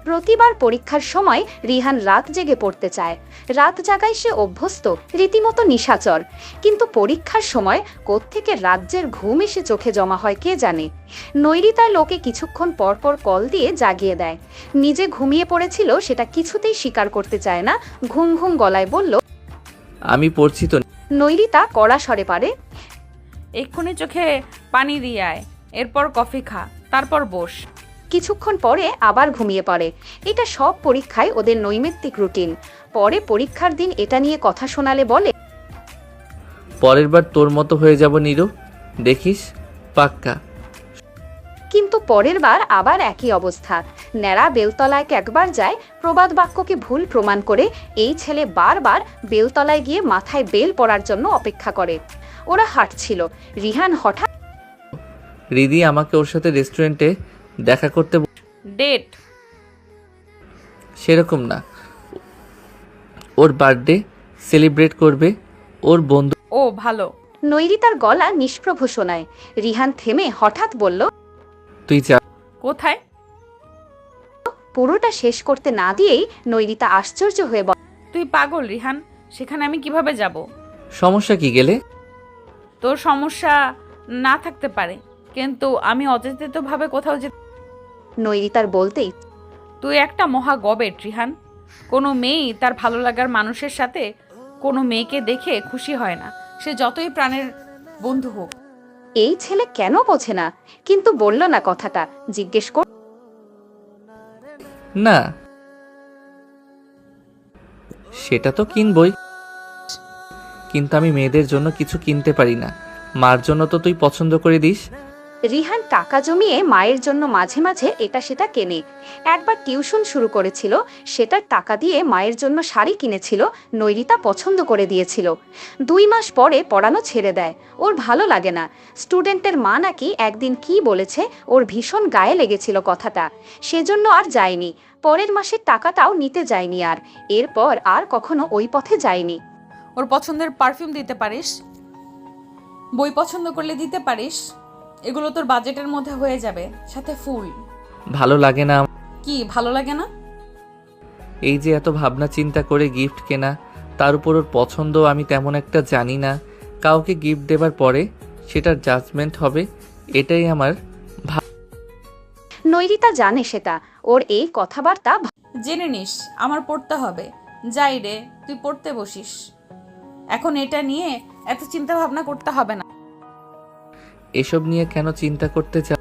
প্রতিবার পরীক্ষার সময় রিহান রাত জেগে পড়তে চায়। রাত জাগায় সে অভ্যস্ত, রীতিমতো নিশাচর। কিন্তু পরীক্ষার সময় কোত্থেকে রাজ্যের ঘুম এসে চোখে জমা হয় কে জানে। নৈরিতার লোকে কিছুক্ষণ পর পর কল দিয়ে জাগিয়ে দেয়। নিজে ঘুমিয়ে পড়েছিল সেটা কিছুতেই স্বীকার করতে চায় না। ঘুম ঘুম গলায় বলল, আমি পড়ছি তো। নৈরিতা কড়া স্বরে পারে, এক্ষুনি চোখে পানি দিয়ে আয়, এরপর কফি খা, তারপর বস। কিছুক্ষণ পরে আবার ঘুমিয়ে পড়ে। এটা সব পরীক্ষায় ওদের নৈমিত্তিক রুটিন। পরে পরীক্ষার দিন এটা নিয়ে কথা শোনালে বলে, পরের বার তোর মতো হয়ে যাব নীরু, দেখিস পাক্কা। কিন্তু পরের বার আবার একই অবস্থা। ন্যাড়া বেলতলায় একবার যায়, প্রবাদ বাক্যকে ভুল প্রমাণ করে এই ছেলে বারবার বেলতলায় গিয়ে মাথায় বেল পড়ার জন্য অপেক্ষা করে। ওরা হাঁটছিল, রিহান হঠাৎ রিদি আমাকে ওর সাথে রেস্টুরেন্টে দেখা করতে ডেট সেরকম না, ওর বার্থডে সেলিব্রেট করবে ওর বন্ধু। ও ভালো। নৈরিতার গলা নিষ্প্রভ শোনায়। রিহান থেমে হঠাৎ বলল, তুই যা। কোথায়? পুরোটা শেষ করতে না দিয়েই নৈরিতা আশ্চর্য হয়ে বলে, তুই পাগল রিহান, সেখানে আমি কিভাবে যাব? সমস্যা কি গেলে? তোর সমস্যা না থাকতে পারে, কিন্তু আমি অযাচিতভাবে কোথাও যে নৈরিতার বলতেই তুই একটা মহা গবেট রিহান। কোনো মেয়েই তার ভালো লাগার মানুষের সাথে কোনো মেয়েকে দেখে খুশি হয় না, সে যতই প্রাণের বন্ধু হোক। এই ছেলে কেন বোঝে না, কিন্তু বলল না কথাটা। জিজ্ঞেস কর না, সেটা তো কিনবই, কিন্তু আমি মেয়েদের জন্য কিছু কিনতে পারি না। মার জন্য তো তুই পছন্দ করে দিস। রিহান টাকা জমিয়ে মায়ের জন্য মাঝে মাঝে এটা সেটা কেনে। একবার টিউশন শুরু করেছিল, সেটার টাকা দিয়ে মায়ের জন্য শাড়ি কিনেছিল, নৈরিতা পছন্দ করে দিয়েছিল। 2 মাস পরে পড়ানো ছেড়ে দেয়, ওর ভালো লাগে না। স্টুডেন্টের মা নাকি একদিন কি বলেছে, ওর ভীষণ গায়ে লেগেছিল কথাটা, সেজন্য আর যায়নি। পরের মাসের টাকাটাও নিতে যায়নি, আর এরপর আর কখনো ওই পথে যায়নি। ওর পছন্দের পারফিউম দিতে পারিস, বই পছন্দ করলে দিতে পারিস, এগুলো তোর বাজেটের মধ্যে হয়ে যাবে, সাথে ফুল। ভালো লাগে না কি ভালো লাগে না? এই যে এত ভাবনা চিন্তা করে গিফট কেনা, তার উপর ওর পছন্দ আমি তেমন একটা জানি না। কাউকে গিফট দেবার পরে সেটার জাজমেন্ট হবে, এটাই আমার। নৈরিতা জানে সেটা, ওর এই কথাবার্তা জেনে নিস আমার পড়তে হবে। যাই রে, তুই পড়তে বসিস। এখন এটা নিয়ে এত চিন্তা ভাবনা করতে হবে না। এসব নিয়ে কেন চিন্তা করতে চাই?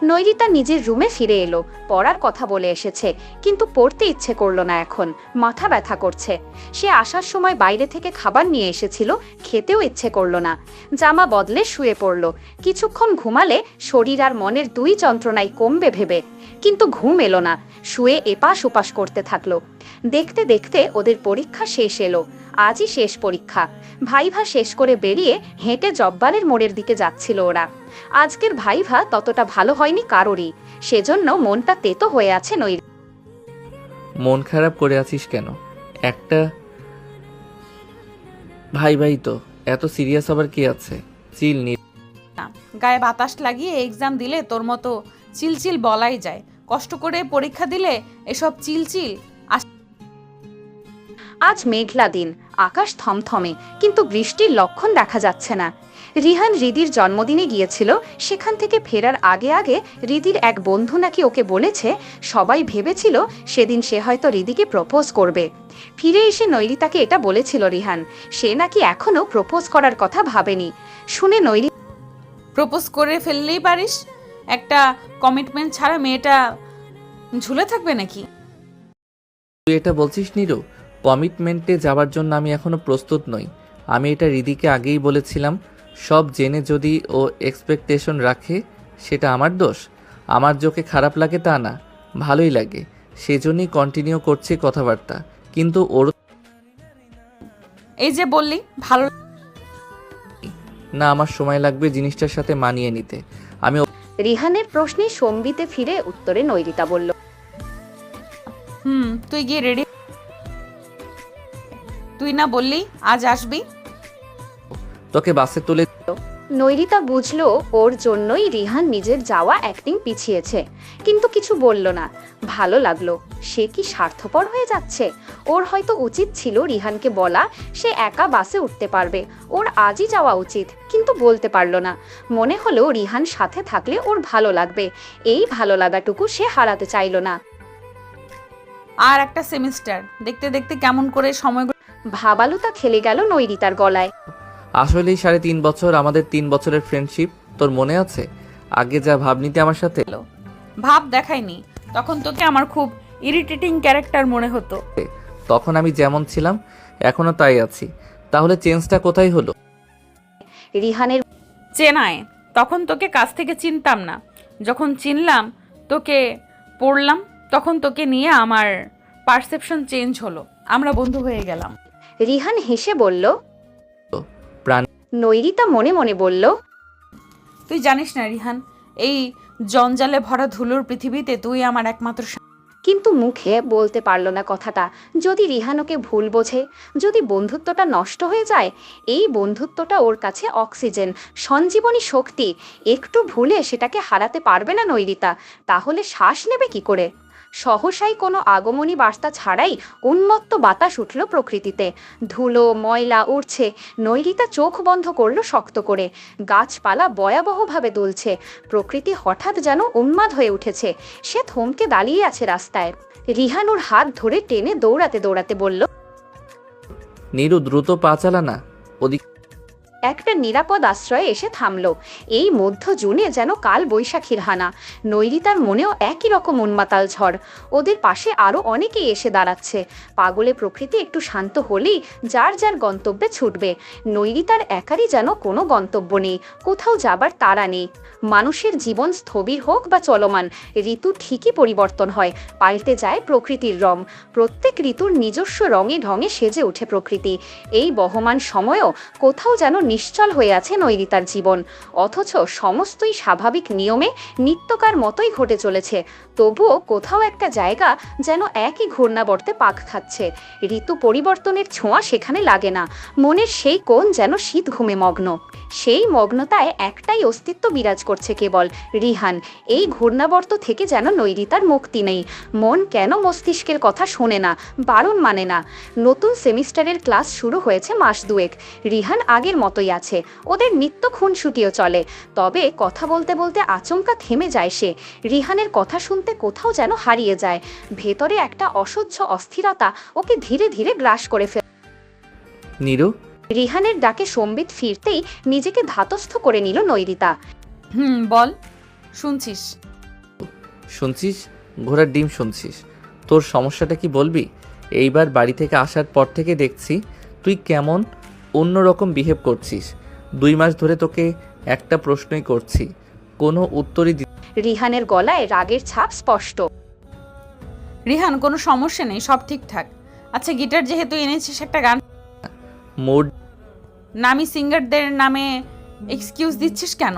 নৈরিতা নিজের রুমে ফিরে এলো। পড়ার কথা বলে এসেছে, কিন্তু পড়তে ইচ্ছে করলো না, এখন মাথা ব্যথা করছে। সে আসার সময় বাইরে থেকে খাবার নিয়ে এসেছিল, খেতেও ইচ্ছে করলো না। জামা বদলে শুয়ে পড়ল। কিছুক্ষণ ঘুমালে শরীর আর মনের 2 যন্ত্রণাই কমবে ভেবে, কিন্তু ঘুম এলো না। শুয়ে এপাশ ওপাশ করতে থাকলো। দেখতে দেখতে ওদের পরীক্ষা শেষ এলো। আজই শেষ পরীক্ষা। ভাইভা শেষ করে বেরিয়ে হেঁটে জব্বারের মোড়ের দিকে যাচ্ছিল ওরা। আজকের ভাইভা ততটা ভালো হয়নি কারোরই, সেজন্য মনটা তেতো হয়ে আছে নৈরিতা। মন খারাপ করে আছিস কেন? একটা ভাই ভাই তো, এত সিরিয়াস আবার কি আছে? চিল নি। না, গায়ে বাতাস লাগিয়ে এক্সাম দিলে তোর মতো চিলচিল বলাই যায়। কষ্ট করে পরীক্ষা দিলে এসব চিলচিল আজ মেঘলা দিন, আকাশ থমথমে, কিন্তু বৃষ্টির লক্ষণ দেখা যাচ্ছে না। রিহান রিদির জন্মদিনে গিয়েছিল, সেখান থেকে ফেরার আগে আগে রিদির এক বন্ধু নাকি ওকে বলেছে, সবাই ভেবেছিল সেদিন সে হয়তো রিদিকে প্রপোজ করবে। ফিরে এসে নৈরিতাকে এটা বলেছিল রিহান, সে নাকি এখনো প্রপোজ করার কথা ভাবেনি। শুনে নৈরিতা প্রপোজ করে ফেললেই পারিস। একটা কমিটমেন্ট ছাড়া মেয়েটা ঝুলে থাকবে নাকি? তুই এটা বলছিস নিরু? কমিটমেন্টে যাওয়ার জন্য আমি এখনো প্রস্তুত নই। আমি এটা রিদিকে আগেই বলেছিলাম। সব জেনে যদি ও এক্সপেকটেশন রাখে, সেটা আমার দোষ। আমার চোখে খারাপ লাগে তা না, ভালোই লাগে, সেজন্যই কন্টিনিউ করছি কথাবার্তা। কিন্তু ওর এই যে বললি ভালো না, আমার সময় লাগবে জিনিসটার সাথে মানিয়ে নিতে। আমি রিহানের প্রশ্নে সম্বিতে ফিরে উত্তরে নৈরিতা বলল, তুই গিয়ে রেডি। তুই না বললি আজ আসবি? তোকে বাসে তুলে। নৈরিতা বুঝলো ওর জন্যই রিহান নিজের যাওয়া অ্যাক্টিং পিছিয়েছে, কিন্তু কিছু বলল না। ভালো লাগলো। সে কি স্বার্থপর হয়ে যাচ্ছে? ওর হয়তো উচিত ছিল রিহানকে বলা, সে একা বাসে উঠতে পারবে, ওর আজই যাওয়া উচিত, কিন্তু বলতে পারল না। মনে হলো রিহান সাথে থাকলে ওর ভালো লাগবে, এই ভালো লাগাটুকু সে হারাতে চাইল না। আর একটা সেমিস্টার, দেখতে দেখতে কেমন করে সময়গুলো। ভাবালুতা খেলে গেল নৈরিতার গলায়। আসলেই 3.5 বছর, আমাদের 3 বছরের ফ্রেন্ডশিপ, তোর মনে আছে? আগে যা ভাবনিতে আমার সাথে। ভাব দেখায়নি, তখন তোকে আমার খুব ইরিটেটিং ক্যারেক্টার মনে হতো। তখন আমি যেমন ছিলাম এখনো তাই আছি, তাহলে চেঞ্জটা কোথায় হলো? রিহানের চেনায়, তখন তোকে কাছ থেকে চিনতাম না, যখন চিনলাম, তোকে পড়লাম, তখন তোকে নিয়ে আমার পারসেপশন চেঞ্জ হলো, আমরা বন্ধু হয়ে গেলাম। রিহান হেসে বলল। প্রাণ নৈরিতা মনে মনে বলল, তুই জানিস না রিহান, এই জঞ্জালে ভরা ধুলোর পৃথিবীতে তুই আমার একমাত্র কিন্তু মুখে বলতে পারল না কথাটা। যদি রিহান ওকে ভুল বোঝে, যদি বন্ধুত্বটা নষ্ট হয়ে যায়, এই বন্ধুত্বটা ওর কাছে অক্সিজেন, সঞ্জীবনী শক্তি। একটু ভুলে সেটাকে হারাতে পারবে না নৈরিতা, তাহলে শ্বাস নেবে কি করে? সহসাই কোনো আগমনী বার্তা ছাড়াই উন্মত্ত বাতাস উঠল প্রকৃতিতে। ধুলো ময়লা উড়ছে। নৈরিতা চোখ বন্ধ করলো শক্ত করে। গাছপালা ভয়াবহভাবে দুলছে। প্রকৃতি হঠাৎ যেন উন্মাদ হয়ে উঠেছে। সে থমকে দাঁড়িয়ে আছে রাস্তায়। রিহান ওর হাত ধরে টেনে দৌড়াতে দৌড়াতে বলল, নীরু দ্রুত পা চালা না, ওদিক। একটা নিরাপদ আশ্রয়ে এসে থামল। এই মধ্য জুনে যেন কাল বৈশাখীর হানা। নৈরিতার মনেও একই রকম উন্মাতাল ঝড়। ওদের পাশে আরো অনেকেই এসে দাঁড়াচ্ছে। পাগলে প্রকৃতি একটু শান্ত হলেই যার যার গন্তব্যে ছুটবে। নৈরিতার একারই যেন কোনো গন্তব্য নেই, কোথাও যাবার তাড়া নেই। মানুষের জীবন স্থবির হোক বা চলমান, ঋতু ঠিকই পরিবর্তন হয়, পাল্টে যায় প্রকৃতির রং। প্রত্যেক ঋতুর নিজস্ব রঙে ঢঙে সেজে ওঠে প্রকৃতি। এই বহমান সময়ও কোথাও যেন নিশ্চল হয়ে আছে নৈরিতার জীবন। অথচ সমস্তই স্বাভাবিক নিয়মে নিত্যকার মতোই ঘটে চলেছে। তবুও কোথাও একটা জায়গা যেন একই ঘূর্ণাবর্তে পাক খাচ্ছে। ঋতু পরিবর্তনের ছোঁয়া সেখানে লাগে না। মনের সেই কোণ যেন শীত ঘুমে মগ্ন। সেই মগ্নতায় একটাই অস্তিত্ব বিরাজ করছে, কেবল রিহান। এই ঘূর্ণাবর্ত থেকে যেন নৈরিতার মুক্তি নেই। মন কেন মস্তিষ্কের কথা শোনে না, বারণ মানে না। নতুন সেমিস্টারের ক্লাস শুরু হয়েছে মাস দুয়েক। রিহান আগের মতোই আছে। ওদের নিত্য খুনসুটিও চলে। তবে কথা বলতে বলতে আচমকা থেমে যায় সে। রিহানের কথা শুনতে কোথাও যেন হারিয়ে যায়। ভেতরে একটা অসহ্য অস্থিরতা ওকে ধীরে ধীরে গ্রাস করে ফেলে। নীরু, রিহানের ডাকে সম্বিত ফিরতেই নিজেকে ধাতস্থ করে নিল নৈরিতা। বল, শুনছিস? শুনছিস? ঘোড়ার ডিম শুনছিস? তোর সমস্যাটা কি বলবি? এইবার বাড়ি থেকে আসার পর থেকে দেখছি তুই কেমন অন্যরকম বিহেভ করছিস। 2 মাস ধরে তোকে একটা প্রশ্নই করছি, কোনো উত্তরই রিহানের গলায় রাগের ছাপ স্পষ্ট। রিহান, কোনো সমস্যা নেই, সব ঠিকঠাক। আচ্ছা, গিটার যেহেতু এনেছিস, একটা গান। মোড। নামি সিঙ্গারদের নামে এক্সকিউজ দিচ্ছিস কেন?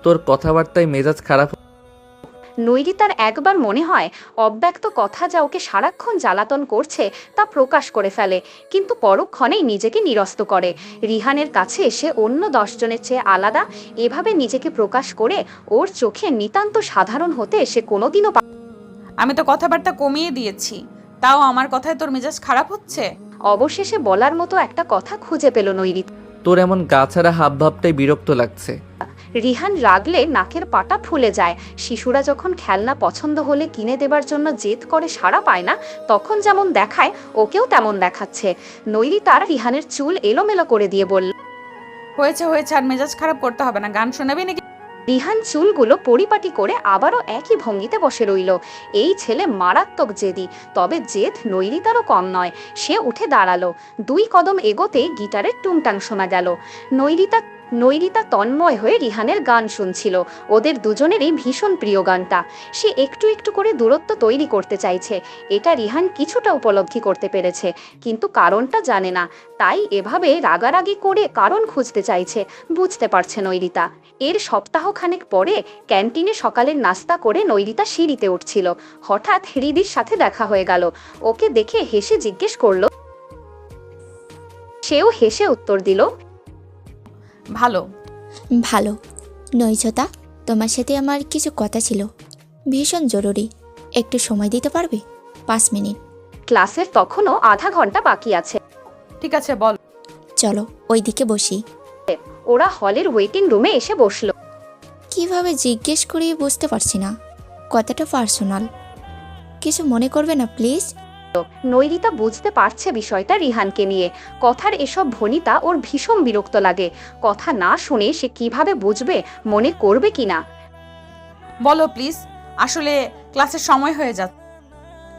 তোর কথাবার্তায় মেজাজ খারাপ। নৈরিতার একবার মনে হয় অব্যক্ত কথা যা ওকে সারাক্ষণ জ্বালাতন করছে তা প্রকাশ করে ফেলে, কিন্তু পরক্ষণেই নিজেকে নিরস্ত করে। রিহানের কাছে এসে অন্য 10 জনের চেয়ে আলাদা এভাবে নিজেকে প্রকাশ করে ওর চোখে নিতান্ত সাধারণ হতে সে কোনোদিনও আমি তো কথাবার্তা কমিয়ে দিয়েছি, তাও আমার কথায় তোর মেজাজ খারাপ হচ্ছে? অবশেষে বলার মতো একটা কথা খুঁজে পেল নৈরিতা। তোর এমন গাছাড়া হাবভাবটাই বিরক্ত লাগছে। রিহান রাগলে নাকের পাটা ফুলে যায়। শিশুরা যখন খেলনা পছন্দ হলে কিনে দেবার জন্য জেদ করে সাড়া পায় না, তখন যেমন দেখায় ওকেও তেমন দেখাচ্ছে। নৈরিতা রিহানের চুল এলোমেলো করে দিয়ে বলল, হয়েছে হয়েছে, আর মেজাজ খারাপ করতে হবে না। গান শোনাবি নাকি? রিহান চুলগুলো পরিপাটি করে আবারও একই ভঙ্গিতে বসে রইল। এই ছেলে মারাত্মক জেদি, তবে জেদ নৈরিতারও কম নয়। সে উঠে দাঁড়ালো। 2 কদম এগোতে গিটারের টুংটাং শোনা গেল। নৈরিতা তন্ময় হয়ে রিহানের গান শুনছিল। ওদের দুজনেরই ভীষণ প্রিয় গানটা। সে একটু একটু করে দূরত্ব তৈরি করতে চাইছে। এটা রিহান কিছুটা উপলব্ধি করতে পেরেছে, কিন্তু কারণটা জানে না। তাই এভাবে রাগারাগি করে কারণ খুঁজতে চাইছে। বুঝতে পারছে নৈরিতা। এর সপ্তাহখানেক পরে ক্যান্টিনে সকালের নাস্তা করে নৈরিতা সিঁড়িতে উঠছিল। হঠাৎ হৃদির সাথে দেখা হয়ে গেল। ওকে দেখে হেসে জিজ্ঞেস করলো। সেও হেসে উত্তর দিল, ভালো। ভালো। নৈজতা, তোমার সাথে আমার কিছু কথা ছিল, ভীষণ জরুরি। একটু সময় দিতে পারবে? 5 মিনিট। ক্লাসের তখনও আধা ঘন্টা বাকি আছে। ঠিক আছে, বল। চলো ওইদিকে বসি। ওরা হলের ওয়েটিং রুমে এসে বসল। কিভাবে জিজ্ঞেস করি বুঝতে পারছি না, কথাটা পার্সোনাল। কিছু মনে করবে না প্লিজ। নৈরিতা বুঝতে পারছে বিষয়টা রিহানকে নিয়ে। কথার এসব ভনিতা ওর ভীষণ বিরক্ত লাগে। কথা না শুনে সে কিভাবে বুঝবে, মনে করবে কিনা। বলো প্লিজ, আসলে ক্লাসের সময় হয়ে যাচ্ছে।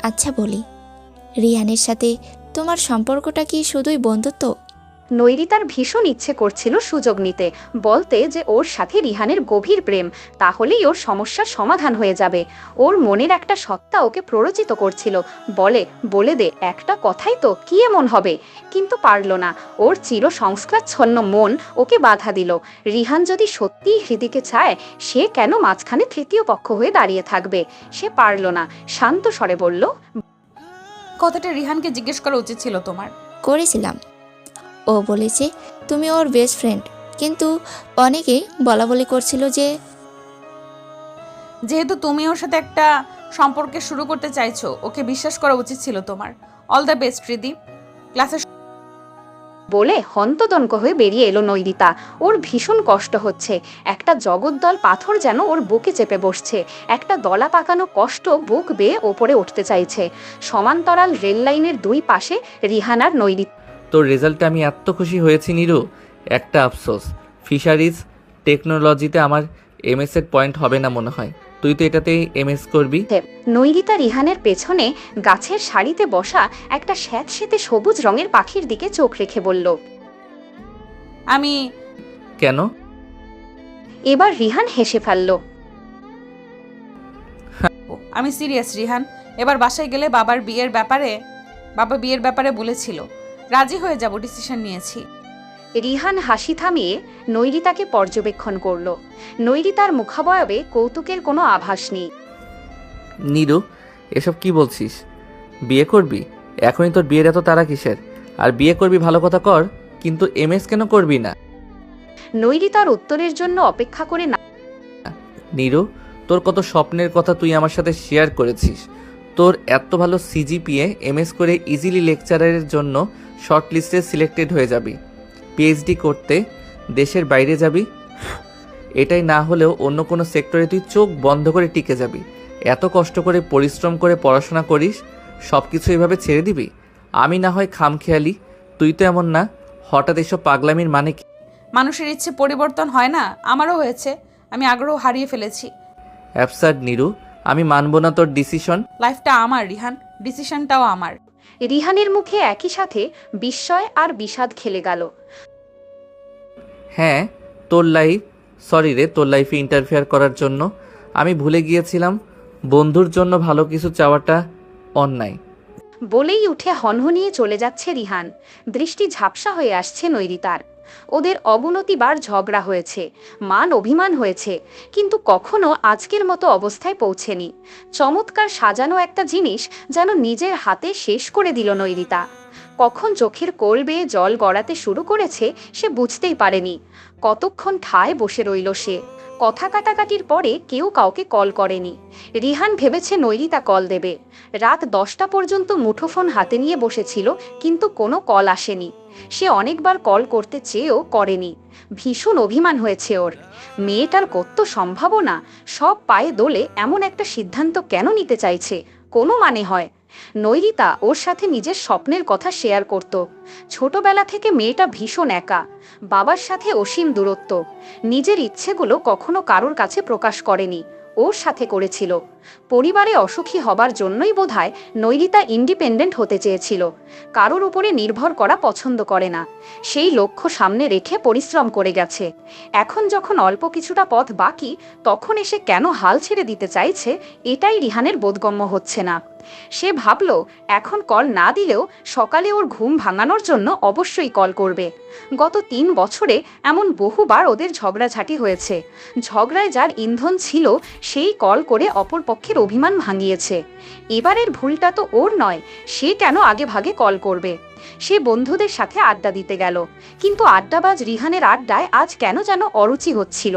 আচ্ছা বলি, রিহানের সাথে তোমার সম্পর্কটা কি শুধুই বন্ধুত্ব? নৈরিতার ভীষণ ইচ্ছে করছিল সুযোগ নিতে, বলতে যে ওর সাথে রিহানের গভীর প্রেম, তাহলেই ওর সমস্যার সমাধান হয়ে যাবে। ওর মনের একটা সত্তা ওকে প্ররোচিত করছিল, বলে দে, একটা কথাই তো, কি এমন হবে? কিন্তু পারল না। ওর চির সংস্কারচ্ছন্ন মন ওকে বাধা দিল। রিহান যদি সত্যিই হৃদিকে চায়, সে কেন মাঝখানে তৃতীয় পক্ষ হয়ে দাঁড়িয়ে থাকবে? সে পারল না। শান্ত স্বরে বলল, কথাটা রিহানকে জিজ্ঞেস করা উচিত ছিল তোমার। করেছিলাম। ও বলেছে তুমি ওর বেস্ট ফ্রেন্ড, কিন্তু অনেকেই বলা বলি করছিল যে যেহেতু তুমি ওর সাথে একটা সম্পর্কে শুরু করতে চাইছো, ওকে বিশ্বাস করা উচিত ছিল তোমার। All the best Riddhi. ক্লাসে বলে হন্তদন্ত হয়ে বেরিয়ে এলো নৈরিতা। ওর ভীষণ কষ্ট হচ্ছে। একটা জগদ্দল পাথর যেন ওর বুকে চেপে বসছে। একটা দলা পাকানো কষ্ট বুক বেয়ে ওপরে উঠতে চাইছে। সমান্তরাল রেল লাইনের দুই পাশে রিহান আর নৈরিতা। তোর রেজাল্টে আমি এত খুশি হয়েছি নিরু, একটা আফসোস, ফিশারিজ টেকনোলজিতে আমার এমএসের পয়েন্ট হবে না মনে হয়। তুই তো এটাতেই এমএস করবি। নৈরিতা রিহানের পেছনে গাছের সারিতে বসা একটা স্যাঁতসেঁতে সবুজ রঙের পাখির দিকে চোখ রেখে বলল, আমি কেন? এবার রিহান হেসে ফেলল। আমি সিরিয়াস রিহান। এবার বাসায় গেলে বাবা বিয়ের ব্যাপারে বলেছিল, রাজি হয়ে যাব, ডিসিশন নিয়েছি। রিহান হাসি থামিয়ে নৈরিতাকে পর্যবেক্ষণ করল। নৈরিতার মুখাবয়বে কৌতুকের কোনো আভাস নেই। নিরু, এসব কি বলছিস? বিয়ে করবি? এখনই তোর বিয়ের এত তাড়া কিসের? আর বিয়ে করবি ভালো কথা কর, কিন্তু এমএস কেন করবি না? নৈরিতার উত্তরের জন্য অপেক্ষা করে না। নিরু, তোর কত স্বপ্নের কথা তুই আমার সাথে শেয়ার করেছিস। তোর এত ভালো সিজিপিএ, এমএস করে ইজিলি লেকচারারের জন্য শর্ট লিস্টে সিলেক্টেড হয়ে যাবি। পিএইচডি করতে দেশের বাইরে যাবি। এটাই না হলেও অন্য কোনো সেক্টরে তুই চোখ বন্ধ করে টিকে যাবি। এত কষ্ট করে পরিশ্রম করে পড়াশোনা করিস, সব কিছু এভাবে ছেড়ে দিবি? আমি না হয় খামখেয়ালি, তুই তো এমন না। হঠাৎ এসব পাগলামির মানে কি? মানুষের ইচ্ছে পরিবর্তন হয় না, আমারও হয়েছে। আমি আগ্রহ হারিয়ে ফেলেছি। অ্যাবসার্ড নিরু, আমি মানব না তোর ডিসিশন। লাইফটা আমার রিহান, ডিসিশনটাও আমার। রিহানের মুখে একই সাথে বিস্ময় আর বিষাদ খেলে গেল। হ্যাঁ, তোর লাইফে ইন্টারফেয়ার করার জন্য আমি ভুলে গিয়েছিলাম বন্ধুর জন্য ভালো কিছু চাওয়াটা অন্যায়। বলেই উঠে হনহনিয়ে চলে যাচ্ছে রিহান। দৃষ্টি ঝাপসা হয়ে আসছে নৈরিতার। ওদের অবনতিবার ঝগড়া হয়েছে, মান অভিমান হয়েছে, কিন্তু কখনো আজকের মতো অবস্থায় পৌঁছেনি। চমৎকার সাজানো একটা জিনিস যেন নিজের হাতে শেষ করে দিল নৈরিতা। কখন চোখের কোল বেয়ে জল গড়াতে শুরু করেছে সে বুঝতেই পারেনি। কতক্ষণ ঠায় বসে রইল সে। কথা কাটাকাটির পরে কেউ কাউকে কল করেনি। রিহান ভেবেছে নৈরিতা কল দেবে। রাত 10টা পর্যন্ত মুঠোফোন হাতে নিয়ে বসেছিল, কিন্তু কোনো কল আসেনি। সে অনেকবার কল করতে চেয়েও করেনি। ভীষণ অভিমান হয়েছে ওর। মেয়েটার কত সম্ভাবনা, সব পায়ে দোলে এমন একটা সিদ্ধান্ত কেন নিতে চাইছে? কোনো মানে হয়? নৈরিতা ওর সাথে নিজের স্বপ্নের কথা শেয়ার করত। ছোটবেলা থেকে মেয়েটা ভীষণ একা, বাবার সাথে অসীম দূরত্ব। নিজের ইচ্ছেগুলো কখনো কারোর কাছে প্রকাশ করেনি, ওর সাথে করেছিল। পরিবারে অসুখী হবার জন্যই বোধহয় নৈরিতা ইন্ডিপেন্ডেন্ট হতে চেয়েছিল। কারোর উপরে নির্ভর করা পছন্দ করে না। সেই লক্ষ্য সামনে রেখে পরিশ্রম করে গেছে। এখন যখন অল্প কিছুটা পথ বাকি, তখন এসে কেন হাল ছেড়ে দিতে চাইছে, এটাই রিহানের বোধগম্য হচ্ছে না। সে ভাবল এখন কল না দিলেও সকালে ওর ঘুম ভাঙানোর জন্য অবশ্যই কল করবে। গত 3 বছরে এমন বহুবার ওদের ঝগড়াঝাটি হয়েছে। ঝগড়ায় যার ইন্ধন ছিল সেই কল করে অপর পক্ষের অভিমান ভাঙিয়েছে। এবারের ভুলটা তো ওর নয়, সে কেন আগে ভাগে কল করবে? সে বন্ধুদের সাথে আড্ডা দিতে গেল, কিন্তু আড্ডাবাজ রিহানের আড্ডায় আজ কেন যেন অরুচি হচ্ছিল।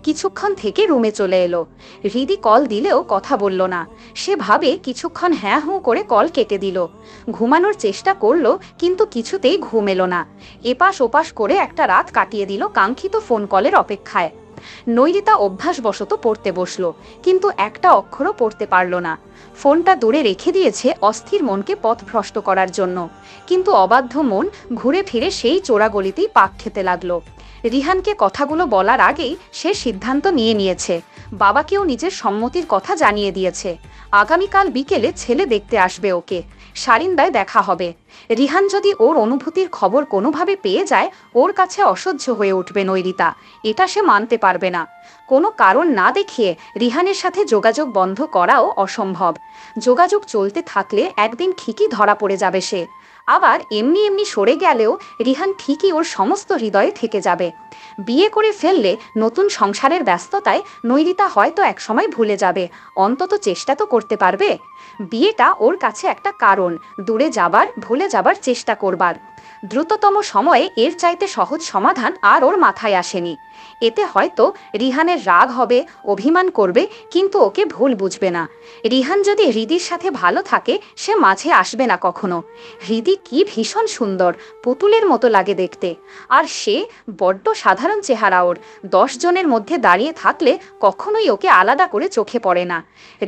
কিছুক্ষণ থেকে রুমে চলে এলো। হৃদি কল দিলেও কথা বলল না। সে ভাবে কিছুক্ষণ হ্যাঁ হুঁ করে কল কেটে দিল। ঘুমানোর চেষ্টা করলো, কিন্তু কিছুতেই ঘুম এলো না। এপাশ ওপাশ করে একটা রাত কাটিয়ে দিল কাঙ্ক্ষিত ফোন কলের অপেক্ষায়। নৈরিতা অভ্যাসবশত পড়তে বসলো, কিন্তু একটা অক্ষরও পড়তে পারল না। ফোনটা দূরে রেখে দিয়েছে অস্থির মনকে পথভ্রষ্ট করার জন্য, কিন্তু অবাধ্য মন ঘুরে ফিরে সেই চোরাগলিতেই পাক খেতে লাগলো। রিহানকে কথাগুলো বলার আগেই সে সিদ্ধান্ত নিয়েছে। বাবাকেও নিজের সম্মতির কথা জানিয়ে দিয়েছে। আগামীকাল বিকেলে ছেলে দেখতে আসবে ওকে। সারিন্দায় দেখা হবে। রিহান যদি ওর অনুভূতির খবর কোনোভাবে পেয়ে যায়, ওর কাছে অসহ্য হয়ে উঠবে নৈরিতা। এটা সে মানতে পারবে না। কোনো কারণ না দেখিয়ে রিহানের সাথে যোগাযোগ বন্ধ করাও অসম্ভব। যোগাযোগ চলতে থাকলে একদিন ঠিকই ধরা পড়ে যাবে সে। আবার এমনি এমনি সরে গেলেও রিহান ঠিকই ওর সমস্ত হৃদয়ে থেকে যাবে। বিয়ে করে ফেললে নতুন সংসারের ব্যস্ততায় নৈরিতা হয়তো একসময় ভুলে যাবে, অন্তত চেষ্টা তো করতে পারবে। বিয়েটা ওর কাছে একটা কারণ দূরে যাবার, ভুলে যাবার চেষ্টা করবার। দ্রুততম সময়ে এর চাইতে সহজ সমাধান আর ওর মাথায় আসেনি। এতে হয়তো রিহানের রাগ হবে, অভিমান করবে, কিন্তু ওকে ভুল বুঝবে না। রিহান যদি হৃদির সাথে ভালো থাকে সে মাঝে আসবে না কখনো। হৃদি কি ভীষণ সুন্দর, পুতুলের মতো লাগে দেখতে। আর সে বড্ড সাধারণ চেহারা ওর। 10 জনের মধ্যে দাঁড়িয়ে থাকলে কখনোই ওকে আলাদা করে চোখে পড়ে না।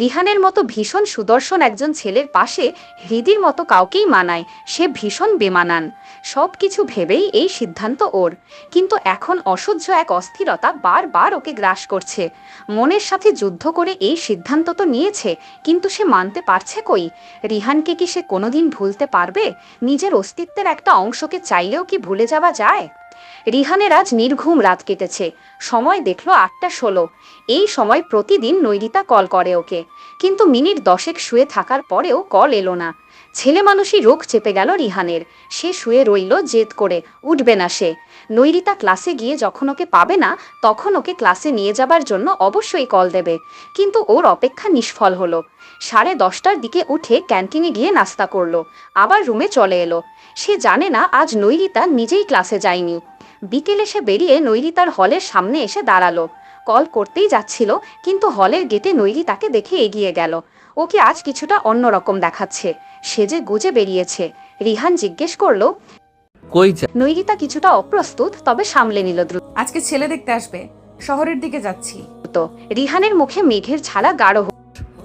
রিহানের মতো ভীষণ সুদর্শন একজন ছেলের পাশে হৃদির মতো কাউকেই মানায়, সে ভীষণ বেমানান। সব কিছু ভেবেই এই সিদ্ধান্ত ওর। কিন্তু এখন অসহ্য এক অস্থিরতা বারবার ওকে গ্রাস করছে। মনের সাথে যুদ্ধ করে এই সিদ্ধান্ত তো নিয়েছে, কিন্তু সে মানতে পারছে কই? রিহানকে কি সে কোনোদিন ভুলতে পারবে? নিজের অস্তিত্বের একটা অংশকে চাইলেও কি ভুলে যাওয়া যায়? রিহানের আজ নির্ঘুম রাত কেটেছে। সময় দেখলো 8:16। এই সময় প্রতিদিন নৈরিতা কল করে ওকে, কিন্তু মিনিট 10 শুয়ে থাকার পরেও কল এলো না। ছেলে মানুষই রোগ চেপে গেল রিহানের। সে শুয়ে রইল জেদ করে, উঠবে না সে। নৈরিতা ক্লাসে গিয়ে যখন ওকে পাবে না তখন ওকে ক্লাসে নিয়ে যাবার জন্য অবশ্যই কল দেবে, কিন্তু ওর অপেক্ষা নিষ্ফল হলো। 10:30টার দিকে উঠে ক্যান্টিনে গিয়ে নাস্তা করলো, আবার রুমে চলে এলো। সে জানে না আজ নৈরিতা নিজেই ক্লাসে যায়নি। বিকেলে সে বেরিয়ে নৈরিতার হলের সামনে এসে দাঁড়ালো। কল করতেই যাচ্ছিল, কিন্তু হলের গেটে নৈরিতাকে দেখে এগিয়ে গেল। ওকে আজ কিছুটা অন্যরকম দেখাচ্ছে, সেজে গুজে বেরিয়েছে। রিহান জিজ্ঞেস করলো। কই যা? নৈরিতা কিছুটা অপ্রস্তুত, তবে সামলে নিল দ্রুত। আজকে ছেলে দেখতে আসবে, শহরের দিকে যাচ্ছি। রিহানের মুখে মেঘের ছালা গাঢ়।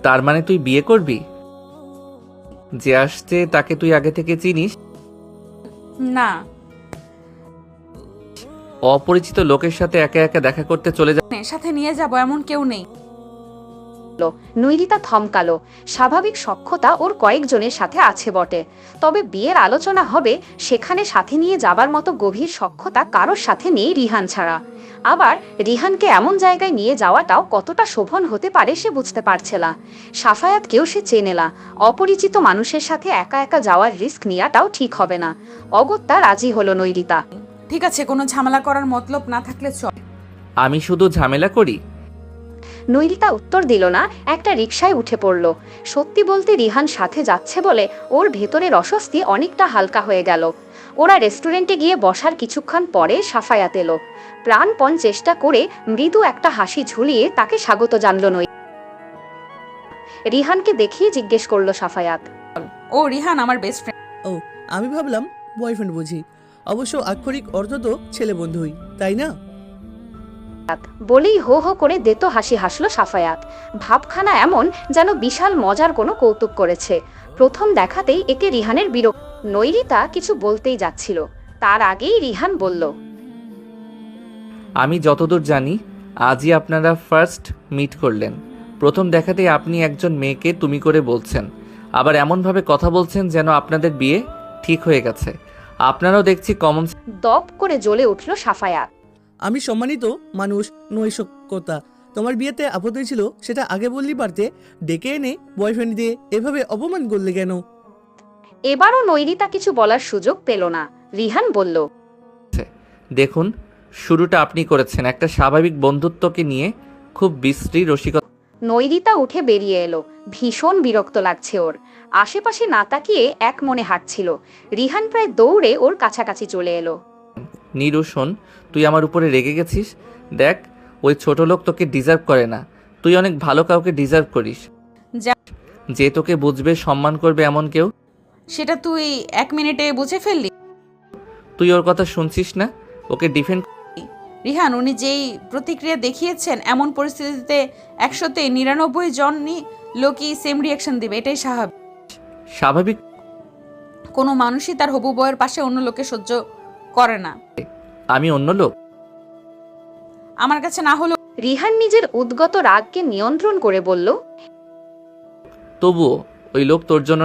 তার মানে তুই বিয়ে করবি? যে আসছে তাকে তুই আগে থেকে চিনিস? না, অপরিচিত লোকের সাথে একা একা দেখা করতে চলে যা। সাথে নিয়ে যাব এমন কেউ নেই। নৈরিতা থমকালো। স্বাভাবিক সখ্যতা ওর কয়েকজনের সাথে আছে বটে, তবে বিয়ের আলোচনা হবে সেখানে সাথে নিয়ে যাবার মতো গভীর সখ্যতা কারোর সাথে নেই রিহান ছাড়া। আবার রিহানকে এমন জায়গায় নিয়ে যাওয়াটাও কতটা শোভন হতে পারে সে বুঝতে পারছে না। সাফায়াতকেও সে চেনে না। অপরিচিত মানুষের সাথে একা একা যাওয়ার রিস্ক নেওয়াটাও ঠিক হবে না। অগত্যা রাজি হলো নৈরিতা। ঠিক আছে, কোনো ঝামেলা করার মতলব না থাকলে চল। আমি শুধু ঝামেলা করি? নৈরিতা উত্তর দিল না, একটা রিকশায় উঠে পড়ল। সত্যি বলতে রিহান সাথে যাচ্ছে বলে ওর ভেতরের অস্বস্তি অনেকটা হালকা হয়ে গেল। ওরা রেস্টুরেন্টে গিয়ে বসার কিছুক্ষণ পরে সাফায়াত এলো। প্রাণপণ চেষ্টা করে মৃদু একটা হাসি ঝুলিয়ে তাকে স্বাগত জানলো নৈরিতা। রিহানকে দেখিয়ে জিজ্ঞেস করলো সাফায়াত। ও রিহান আমার বেস্ট ফ্রেন্ড। ও, আমি ভাবলাম বয়ফ্রেন্ড বুঝি। অবশ্য আক্ষরিক অর্থ তো ছেলে বন্ধুই, তাই না? বলেই হো হো করে দেতো হাসি হাসলো সাফায়াত। ভাবখানা এমন যেন বিশাল মজার কোনো কৌতুক করেছে। প্রথম দেখাতেই একে রিহানের বিরক্ত। নৈরিতা কিছু বলতেই যাচ্ছিল, তার আগেই রিহান বলল। আমি যতদূর জানি আজই আপনারা ফার্স্ট মিট করলেন। প্রথম দেখাতেই আপনি একজন মেয়েকে তুমি করে বলছেন, আবার এমনভাবে কথা বলছেন যেন আপনাদের বিয়ে ঠিক হয়ে গেছে। আপনারাও দেখছি কমন। দপ করে জ্বলে উঠল সাফায়াত। আমি সম্মানিত মানুষ, নৈশক্যতা। তোমার বিয়েতে আপত্তি ছিল সেটা আগে বললি পারতে, ডেকে এনে বয়ফ্রেন্ড দিয়ে এভাবে অপমান করলে কেন? এবারও নৈরিতা কিছু বলার সুযোগ পেল না। রিহান বলল। দেখুন, শুরুটা আপনি করেছেন একটা স্বাভাবিক বন্ধুত্বকে নিয়ে, খুব বিশ্রী রসিকতা। নৈরিতা উঠে বেরিয়ে এলো। ভীষণ বিরক্ত লাগছে ওর। আশেপাশে না তাকিয়ে এক মনে হাঁটছিল। রিহান প্রায় দৌড়ে ওর কাছাকাছি চলে এলো। নীরু শোন, তুই আমার উপরে রেগে গেছিস। দেখ, ওই ছোট লোক তোকে ডিজার্ভ করে না। তুই অনেক ভালো কাউকে ডিজার্ভ করিস, যে তোকে বুঝবে, সম্মান করবে এমন কেউ। সেটা তুই 1 মিনিটে বুঝে ফেললি? তুই ওর কথা শুনছিস না? ওকে ডিফেন্ড। রিহান, উনি যেই প্রতিক্রিয়া দেখিয়েছেন, এমন পরিস্থিতিতে 100তে 99 জনই লোকই সেম রিয়াকশন দিবে, এটাই স্বাভাবিক। কোনো মানুষই তার হবু বউয়ের পাশে অন্য লোকে সহ্য করে না। আমি অন্য লোক? আমার কাছে না হলো। রিহান নিজের উদ্গত রাগকে নিয়ন্ত্রণ করে বলল। তবুও ওই লোক তোর জন্য।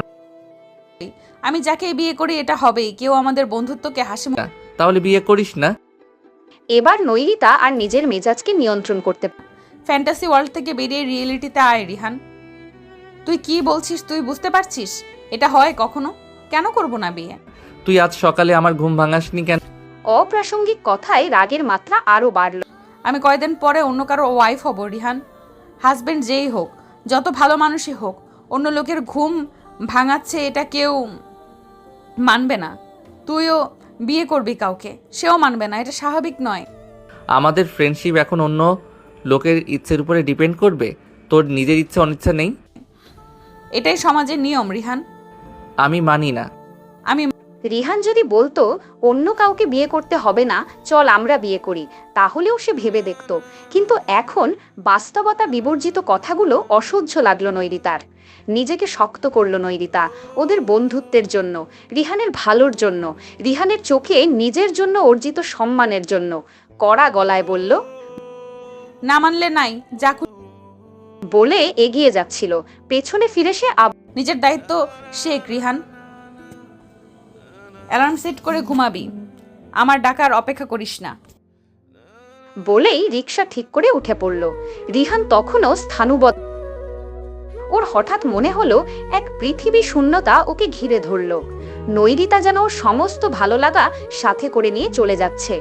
আমি যাকে বিয়ে করি এটা হবেই। কেউ আমাদের বন্ধুত্বকে হাসি তাহলে বিয়ে করিস না। এবার নৈরিতা আর নিজের মেজাজকে নিয়ন্ত্রণ করতে। ফ্যান্টাসি ওয়ার্ল্ড থেকে বেরিয়ে রিয়েলিটিতে আয় রিহান। তুই কি বলছিস তুই বুঝতে পারছিস? এটা হয় কখনো? কেন করব না বিয়ে? তুই আজ সকালে আমার ঘুম ভাঙাসনি কেন? অপ্রাসঙ্গিক কথায় রাগের মাত্রা আরও বাড়ল। আমি কয়দিন পরে অন্য কারো ওয়াইফ হব রিহান। হাজবেন্ড যেই হোক, যত ভালো মানুষই হোক, অন্য লোকের ঘুম ভাঙাচ্ছে এটা কেউ মানবে না। তুইও বিয়ে করবি কাউকে, সেও মানবে না, এটা স্বাভাবিক নয়। আমাদের ফ্রেন্ডশিপ এখন অন্য লোকের ইচ্ছের উপরে ডিপেন্ড করবে? তোর নিজের ইচ্ছা অনিচ্ছা নেই? এটাই সমাজের নিয়ম রিহান। আমি মানি না। আমি রিহান যদি বলতো অন্য কাউকে বিয়ে করতে হবে না, চল আমরা বিয়ে করি, তাহলেও সে ভেবে দেখত। কিন্তু এখন বাস্তবতা বিবর্জিত কথাগুলো অসহ্য লাগলো নৈরিতার। নিজেকে শক্ত করলো নৈরিতা, ওদের বন্ধুত্বের জন্য, রিহানের ভালোর জন্য, রিহানের চোখে নিজের জন্য অর্জিত সম্মানের জন্য। কড়া গলায় বলল, না মানলে নাই, যা বলে এগিয়ে যাচ্ছিল। পেছনে ফিরে সে নিজের দায়িত্ব শেখ রিহান। অ্যালার্ম সেট করে ঘুমাবি, আমার ডাকার অপেক্ষা করিস না। বলেই রিকশা ঠিক করে উঠে পড়ল। রিহান তখনও স্থাণুবদ্ধ। ওর হঠাৎ মনে হলো এক পৃথিবী শূন্যতা ওকে ঘিরে ধরল। নৈরিতা যেন ওর সমস্ত ভালো লাগা সাথে করে নিয়ে চলে যাচ্ছে।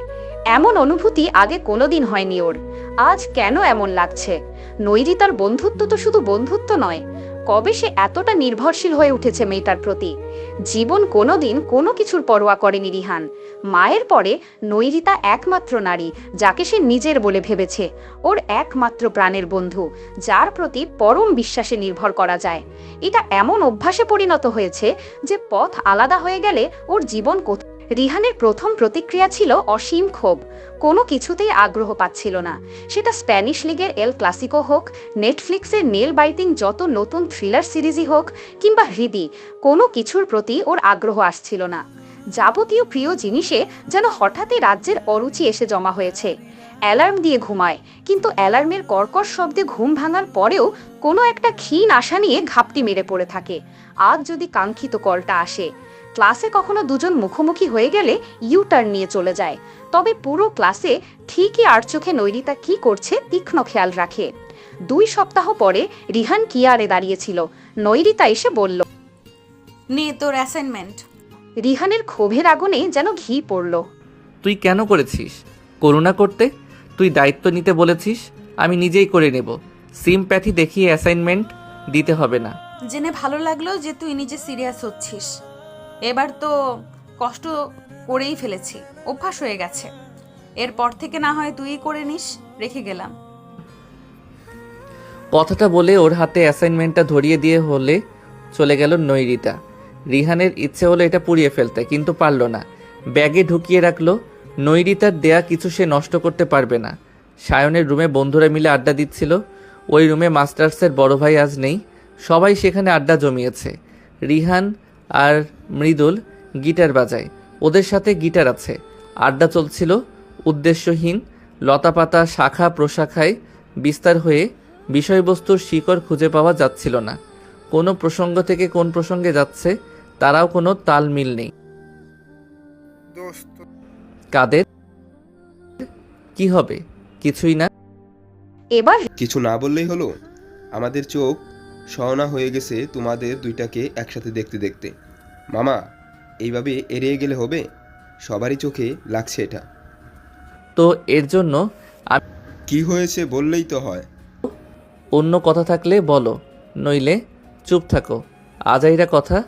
এমন অনুভূতি আগে কোনোদিন হয়নি ওর। আজ কেন এমন লাগছে? নৈরিতার বন্ধুত্ব তো শুধু বন্ধুত্ব নয়, কবে সে এতটা নির্ভরশীল হয়ে উঠেছে মেয়েটার প্রতি। জীবন কোনোদিন কোনো কিছুর পরোয়া করেনি রিহান। মায়ের পরে নৈরিতা একমাত্র নারী যাকে সে নিজের বলে ভেবেছে, ওর একমাত্র প্রাণের বন্ধু, যার প্রতি পরম বিশ্বাসে নির্ভর করা যায়। এটা এমন অভ্যাসে পরিণত হয়েছে যে পথ আলাদা হয়ে গেলে ওর জীবন কোথায়। রিহানের প্রথম প্রতিক্রিয়া ছিল অসীম ক্ষোভ। কোনো কিছুতেই আগ্রহ পাচ্ছিল না, সেটা স্প্যানিশ লিগের এল ক্লাসিকো হোক, নেটফ্লিক্সের নেল বাইটিং যত নতুন থ্রিলার সিরিজই হোক, কিংবা হৃদি, কোনো কিছুর প্রতি ওর আগ্রহ আসছিল না। যাবতীয় প্রিয় জিনিসে যেন হঠাৎই রাজ্যের অরুচি এসে জমা হয়েছে। অ্যালার্ম দিয়ে ঘুমায়, কিন্তু অ্যালার্মের কর্কশ শব্দে ঘুম ভাঙার পরেও কোনো একটা ক্ষীণ আশা নিয়ে ঘাপটি মেরে পড়ে থাকে। আজ যদি কাঙ্ক্ষিত কলটা আসে। ক্লাসে কখনো দুজন মুখোমুখি হয়ে গেলে ইউ টার্ন নিয়ে চলে যায়, তবে পুরো ক্লাসে ঠিকই আর চোখে নৈরিতা কি করছে তীক্ষ্ণ খেয়াল রাখে। 2 সপ্তাহ পরে রিহান কিয়ারে দাঁড়িয়েছিল। নৈরিতা এসে বলল, নে তোর অ্যাসাইনমেন্ট। রিহানের ক্ষোভের আগুনে যেন ঘি পড়ল। তুই কেন করেছিস? করুণা করতে? তুই দায়িত্ব নিতে বলেছিস, আমি নিজেই করে নেব। সিম্প্যাথি দেখিয়ে অ্যাসাইনমেন্ট দিতে হবে না। জেনে ভালো লাগলো যে তুই নিজে সিরিয়াস হচ্ছিস। এবার তো কষ্ট করেই ফেলেছি, অভ্যাস হয়ে গেছে। এরপর থেকে না হয় তুই করে নিস, রেখে গেলাম। কথাটা বলে ওর হাতে অ্যাসাইনমেন্টটা ধরিয়ে দিয়ে হলে চলে গেল নৈরিতা। রিহানের ইচ্ছে হলো এটা পুড়িয়ে ফেলতে, কিন্তু পারল না। ব্যাগে ঢুকিয়ে রাখলো। নৈরিতার দেয়া কিছু সে নষ্ট করতে পারবে না। সায়নের রুমে বন্ধুরা মিলে আড্ডা দিচ্ছিল। ওই রুমে মাস্টার্সের বড় ভাই আজ নেই, সবাই সেখানে আড্ডা জমিয়েছে। রিহান আর মৃদুল গিটার বাজায়, ওদের সাথে গিটার আছে। আড্ডা চলছিল উদ্দেশ্যহীন, লতাপাতা শাখা প্রশাখায় বিস্তার হয়ে বিষয়বস্তুর শিকড় খুঁজে পাওয়া যাচ্ছিল না। কোনো প্রসঙ্গ থেকে কোন প্রসঙ্গে যাচ্ছে তারাও কোনো তাল মিল নেই। কাদের কি হবে? কিছুই না। এবার কিছু না বললেই হলো। আমাদের চোখ সওনা হয়ে গেছে তোমাদের দুইটাকে একসাথে দেখতে দেখতে। মামা, এইভাবে এড়িয়ে গেলে হবে? সবারই চোখে লাগছে এটা। তো এর জন্য কি হয়েছে বললেই তো হয়। অন্য কথা থাকলে বলো, নইলে চুপ থাকো। আজাইরা কথা,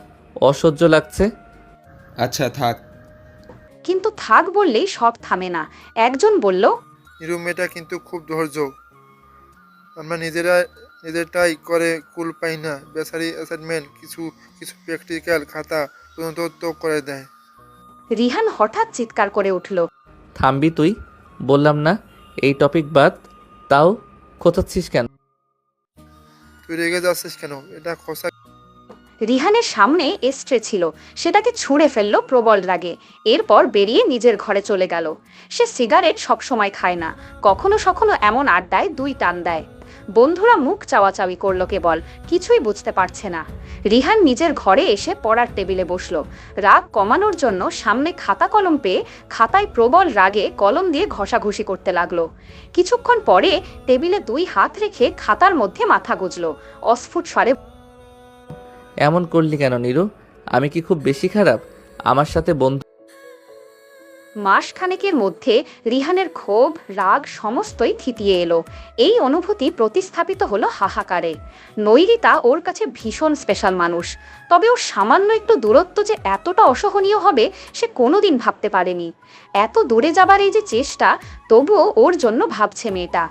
অসহ্য লাগছে। আচ্ছা থাক। কিন্তু থাক বললেই সব থামে না। একজন বলল, নিরু মেয়েটা কিন্তু খুব ধৈর্য। আমরা নিজেরটাই করে কুল পাই না। বেচারি অ্যাসাইনমেন্ট, কিছু কিছু প্র্যাকটিক্যাল খাতা পর্যন্ত তো করে দেয়। রিহান হঠাৎ চিৎকার করে উঠল, থামবি তুই? বললাম না এই টপিক বাদ। তাও খোঁচাচ্ছিস কেন? তুই রেগে যাচ্ছিস কেন? এটা খোসা। রিহানের সামনে এস্ট্রে ছিল, সেটাকে ছুঁড়ে ফেললো প্রবল রাগে। এরপর বেরিয়ে নিজের ঘরে চলে গেল। সে সিগারেট সবসময় খায় না, কখনো সখনো এমন আড্ডায় 2 টান দেয়। বন্ধুরা মুখ চাওয়াচাওয়ি করলো, কেবল কিছুই বুঝতে পারছে না। রিহান নিজের ঘরে এসে পড়ার টেবিলে বসলো। রাগ কমানোর জন্য সামনে খাতা কলম পেয়ে খাতায় প্রবল রাগে কলম দিয়ে ঘষাঘষি করতে লাগলো। কিছুক্ষণ পরে টেবিলে 2 হাত রেখে খাতার মধ্যে মাথা গুজলো। অস্ফুট স্বরে, এমন করলি কেন নিরু? আমি কি খুব বেশি খারাপ? আমার সাথে বন্ধু মাস খানেকের মধ্যে রিহানের ক্ষোভ রাগ সমস্তই থিতিয়ে এলো। এই অনুভূতি প্রতিস্থাপিত হলো হাহাকারে। নৈরিতা ওর কাছে ভীষণ স্পেশাল মানুষ, তবে ওর সামান্য একটু দূরত্ব যে এতটা অসহনীয় হবে সে কোনোদিন ভাবতে পারেনি। এত দূরে যাবার এই যে চেষ্টা, তবুও ওর জন্য ভাবছে মেয়েটা।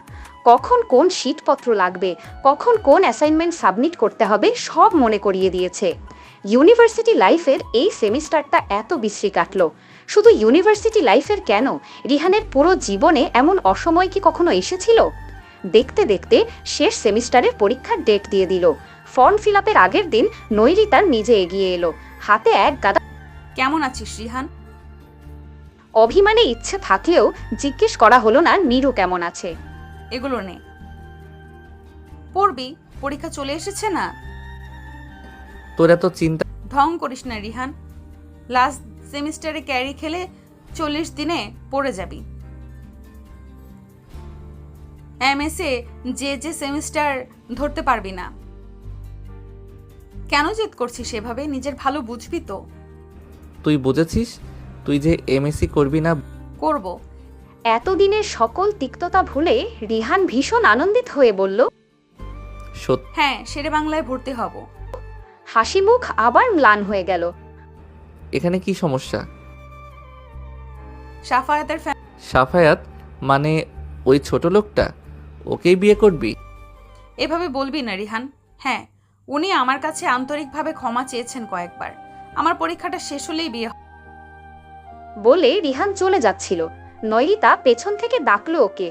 কখন কোন শীটপত্র লাগবে, কখন কোন অ্যাসাইনমেন্ট সাবমিট করতে হবে সব মনে করিয়ে দিয়েছে। ইউনিভার্সিটি লাইফের এই সেমিস্টারটা এত বিশ্রী কাটলো। শুধু ইউনিভার্সিটি লাইফের কেন, রিহানের পুরো জীবনে এমন অসময় কি কখনো এসেছিল? দেখতে দেখতে শেষ সেমিস্টারের পরীক্ষার ডেট দিয়ে দিল। ফর্ম ফিল আপের আগের দিন নৈরিতার নিজে এগিয়ে এলো, হাতে এক গাদা। কেমন আছিস রিহান? অভিমানে ইচ্ছে থাকলেও জিজ্ঞেস করা হলো না নীরু কেমন আছে। এগুলো নে, পড়বি, পরীক্ষা চলে এসেছে না। তোর এত চিন্তা ঢং করিস না রিহান, লাস্ট সেমিস্টারে ক্যারি খেলে 40 দিনে পড়ে যাবি। এমএসএ যে সেমিস্টার ধরতে পারবি না। কেন জেদ করছিস এভাবে? নিজের ভালো বুঝবি তো। তুই বুঝেছিস তুই যে এমএসসি করবি না? করব। এতদিনের সকল তিক্ততা ভুলে রিহান ভীষণ আনন্দিত হয়ে বলল, সত্যি? হ্যাঁ, শেরে বাংলায় ভর্তি হব। হাসি মুখ আবার ম্লান হয়ে গেল। এখানে কি সমস্যা? সাফায়াতের সাফায়াত মানে ওই ছোট লোকটা, ওকেই বিয়ে করবি? এভাবে বলবি না রিহান। হ্যাঁ, উনি আমার কাছে আন্তরিকভাবে ক্ষমা চেয়েছেন কয়েকবার। আমার পরীক্ষাটা শেষ হলেই বিয়ে বলে রিহান চলে যাচ্ছিল। নৈরিতা পেছন থেকে ডাকলো ওকে।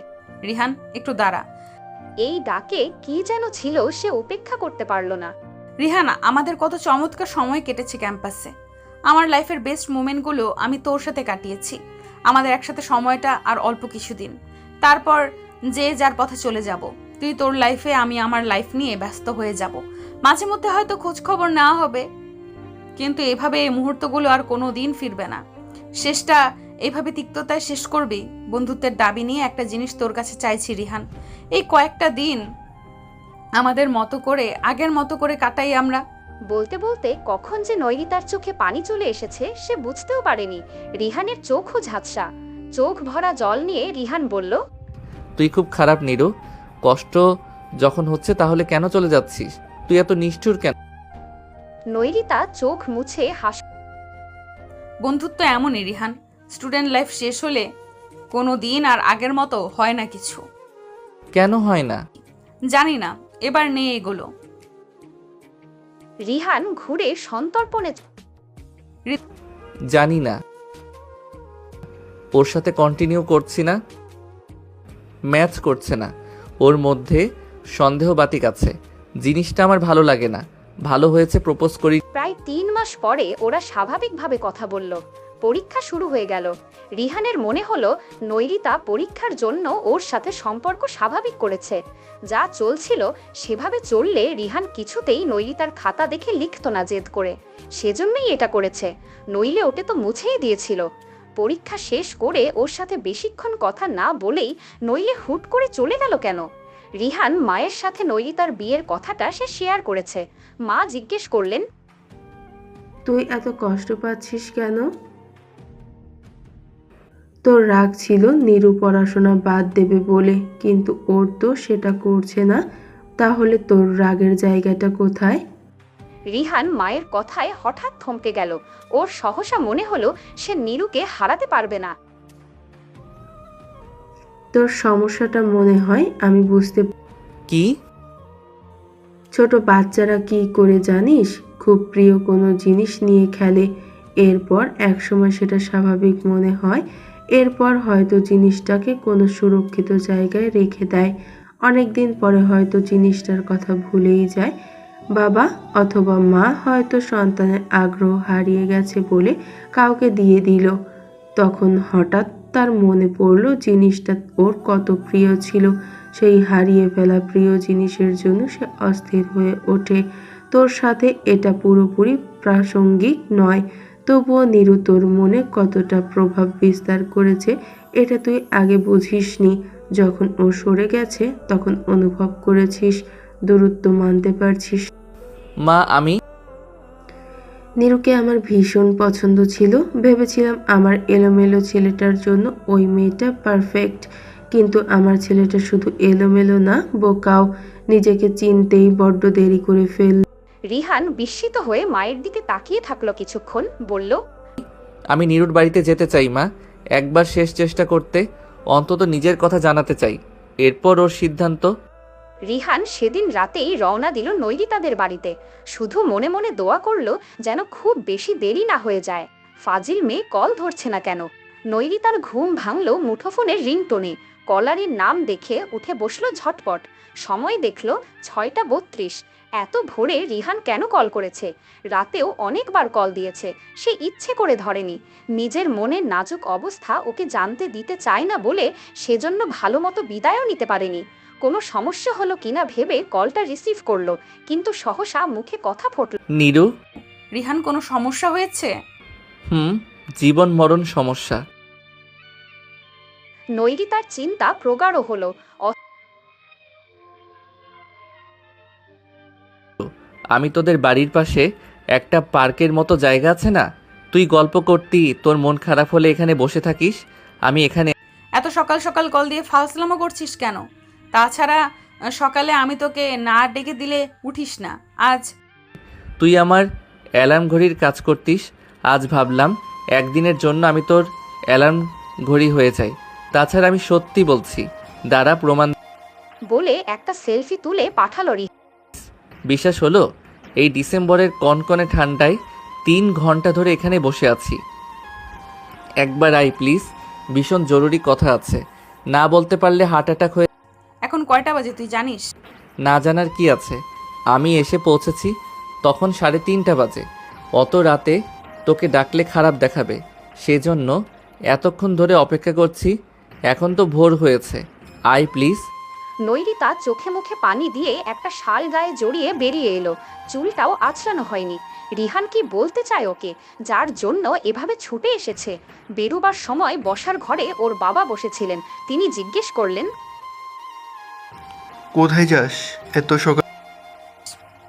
রিহান, একটু দাঁড়া। এই ডাকে কি যেন ছিল, সে উপেক্ষা করতে পারল না। রিহান, আমাদের কত চমৎকার সময় কেটেছে ক্যাম্পাসে। আমার লাইফের বেস্ট মোমেন্টগুলো আমি তোর সাথে কাটিয়েছি। আমাদের একসাথে সময়টা আর অল্প কিছুদিন, তারপর যে যার পথে চলে যাব। তুই তোর লাইফে, আমি আমার লাইফ নিয়ে ব্যস্ত হয়ে যাব। মাঝে মধ্যে হয়তো খোঁজ খবর নেওয়া হবে, কিন্তু এভাবে এই মুহূর্তগুলো আর কোনো দিন ফিরবে না। শেষটা এইভাবে তিক্ততায় শেষ করবি। বন্ধুত্বের দাবি নিয়ে একটা জিনিস তোর কাছে চাইছি রিহান, এই কয়েকটা দিন আমাদের মতো করে, আগের মতো করে কাটাই আমরা। বলতে বলতে কখন যে নৈরিতার চোখে পানি চলে এসেছে সে বুঝতেও পারেনি। রিহানের চোখও ঝাপসা। চোখ ভরা জল নিয়ে রিহান বলল, তুই খুব খারাপ নীরু। কষ্ট যখন হচ্ছে তাহলে কেন চলে যাচ্ছিস? তুই এত নিষ্ঠুর কেন? নৈরিতা চোখ মুছে বন্ধুত্ব এমনই রিহান, স্টুডেন্ট লাইফ শেষ হলে কোনো দিন আর আগের মতো হয় না কিছু। কেন হয় না জানি না, এবার নে এগুলো। রিহান ঘুরে সন্তর্পণে জানি না, ওর সাথে কন্টিনিউ করছি না, ম্যাচ করছে না। ওর মধ্যে সন্দেহ বাতিক আছে। জিনিসটা আমার ভালো লাগে না। ভালো হয়েছে প্রপোজ করি। প্রায় 3 মাস পরে ওরা স্বাভাবিকভাবে কথা বলল। পরীক্ষা শুরু হয়ে গেল। রিহানের মনে হলো নৈরিতা পরীক্ষার জন্য ওর সাথে সম্পর্ক স্বাভাবিক করেছে। যা চলছিল সেভাবে চললে রিহান কিছুতেই নৈরিতার খাতা দেখে লিখত না জেদ করে। সেজন্যই এটা করেছে, নইলে ওটা তো মুছেই দিয়েছিল। পরীক্ষা শেষ করে ওর সাথে বেশিক্ষণ কথা না বলেই নইলে হুট করে চলে গেল কেন? রিহান মায়ের সাথে নৈরিতার বিয়ের কথাটা সে শেয়ার করেছে। মা জিজ্ঞেস করলেন, তুই এত কষ্ট পাচ্ছিস কেন? তোর রাগ ছিল নীরু পড়াশোনা বাদ দেবে বলে, কিন্তু ওর তো সেটা করছে না। তাহলে তোর রাগের জায়গাটা কোথায়? রিহান মায়ের কথায় হঠাৎ থমকে গেল। ওর সহসা মনে হলো সে নীরুকে হারাতে পারবে না। তোর সমস্যাটা মনে হয় আমি বুঝতে। কি? ছোট বাচ্চারা কি করে জানিস? খুব প্রিয় কোনো জিনিস নিয়ে খেলে, এরপর একসময় সেটা স্বাভাবিক মনে হয়, এরপর হয়তো জিনিসটাকে কোনো সুরক্ষিত জায়গায় রেখে দেয়। অনেক দিন পরে হয়তো জিনিসটার কথা ভুলেই যায়। বাবা অথবা মা হয়তো সন্তানের আগ্রহ হারিয়ে গেছে বলে কাউকে দিয়ে দিল। তখন হঠাৎ তার মনে পড়ল জিনিসটা ওর কত প্রিয় ছিল। সেই হারিয়ে ফেলা প্রিয় জিনিসের জন্য সে অস্থির হয়ে ওঠে। তোর সাথে এটা পুরোপুরি প্রাসঙ্গিক নয়, তবুও নীরু তোর মনে কতটা প্রভাব বিস্তার করেছে এটা তুই আগে বুঝিসনি। যখন ও সরে গেছে তখন অনুভব করেছিস, দূরত্ব মানতে পারছিস। মা আমি নিরুকে আমার ভীষণ পছন্দ ছিল, ভেবেছিলাম আমার এলোমেলো ছেলেটার জন্য ওই মেয়েটা পারফেক্ট। কিন্তু আমার ছেলেটা শুধু এলোমেলো না, বোকাও। নিজেকে চিনতেই বড্ড দেরি করে ফেল। রিহান বিস্মিত হয়ে মায়ের দিকে তাকিয়ে থাকলো কিছুক্ষণ, বলল, আমি নিরুর বাড়িতে যেতে চাই মা, একবার শেষ চেষ্টা করতে, অন্তত নিজের কথা জানাতে চাই, এরপর ওর সিদ্ধান্ত। রিহান সেদিন রাতেই রওনা দিল নৈরিতাদের বাড়িতে। শুধু মনে মনে দোয়া করলো যেন খুব বেশি দেরি না হয়ে যায়। ফাজিল মেয়ে কল ধরছে না কেন। নৈরিতার ঘুম ভাঙল মুঠোফোনের রিংটোনে। কলারের নাম দেখে উঠে বসলো ঝটপট। সময় দেখলো 6:32। এত ভোরে রিহান কেন কল করেছে? রাতেও অনেকবার কল দিয়েছে, সে ইচ্ছে করে ধরেনি। নিজের মনের নাজুক অবস্থা ওকে জানতে দিতে চায় না বলে সেজন্য ভালো মতো বিদায়ও নিতে পারেনি। কোনো সমস্যা হলো কিনা ভেবে কলটা রিসিভ করলো, কিন্তু সহসা মুখে কথা ফুটল। নিরু? রিহান, কোনো সমস্যা হয়েছে? জীবন মরণ সমস্যা। নৈরিতার চিন্তা প্রগাঢ় হলো। আমি তোদের বাড়ির পাশে একটা পার্কের মতো জায়গা আছে না, তুই গল্প করতি, তোর মন খারাপ হলে এখানে বসে থাকিস, আমি এখানে। এত সকাল সকাল কল দিয়ে ফালসলামো করছিস কেন? তাছাড়া সকালে আমি তোকে না ডেকে দিলে উঠিস না। আজ তুই আমার অ্যালার্ম ঘড়ির কাজ করতিস, আজ ভাবলাম একদিনের জন্য আমি তোর অ্যালার্ম ঘড়ি হয়ে যাই। তাছাড়া আমি সত্যি বলছি, দ্বারা প্রমাণ। বলে একটা সেলফি তুলে পাঠালো রিহান। বিশ্বাস হলো? এই ডিসেম্বরের কনকনে ঠান্ডায় 3 ঘন্টা ধরে এখানে বসে আছি। একবার আই প্লিজ, ভীষণ জরুরি কথা আছে, না বলতে পারলে হার্ট অ্যাটাক হয়ে। এখন কয়টা বাজে তুই জানিস? না জানার কি আছে, আমি এসে পৌঁছেছি তখন 3:30 বাজে। অত রাতে তোকে ডাকলে খারাপ দেখাবে, সেজন্য এতক্ষণ ধরে অপেক্ষা করছি। এখন তো ভোর হয়েছে, আই প্লিজ। নৈরিতা চোখে মুখে পানি দিয়ে একটা শাল গায়ে জড়িয়ে বেরিয়ে এলো। চুলটাও আঁচড়ানো হয়নি। রিহান কি বলতে চায় ওকে, যার জন্য এভাবে ছুটে এসেছে? বেরুবার সময় বসার ঘরে ওর বাবা বসেছিলেন। তিনি জিজ্ঞেস করলেন, কোথায় যাস এত সকাল?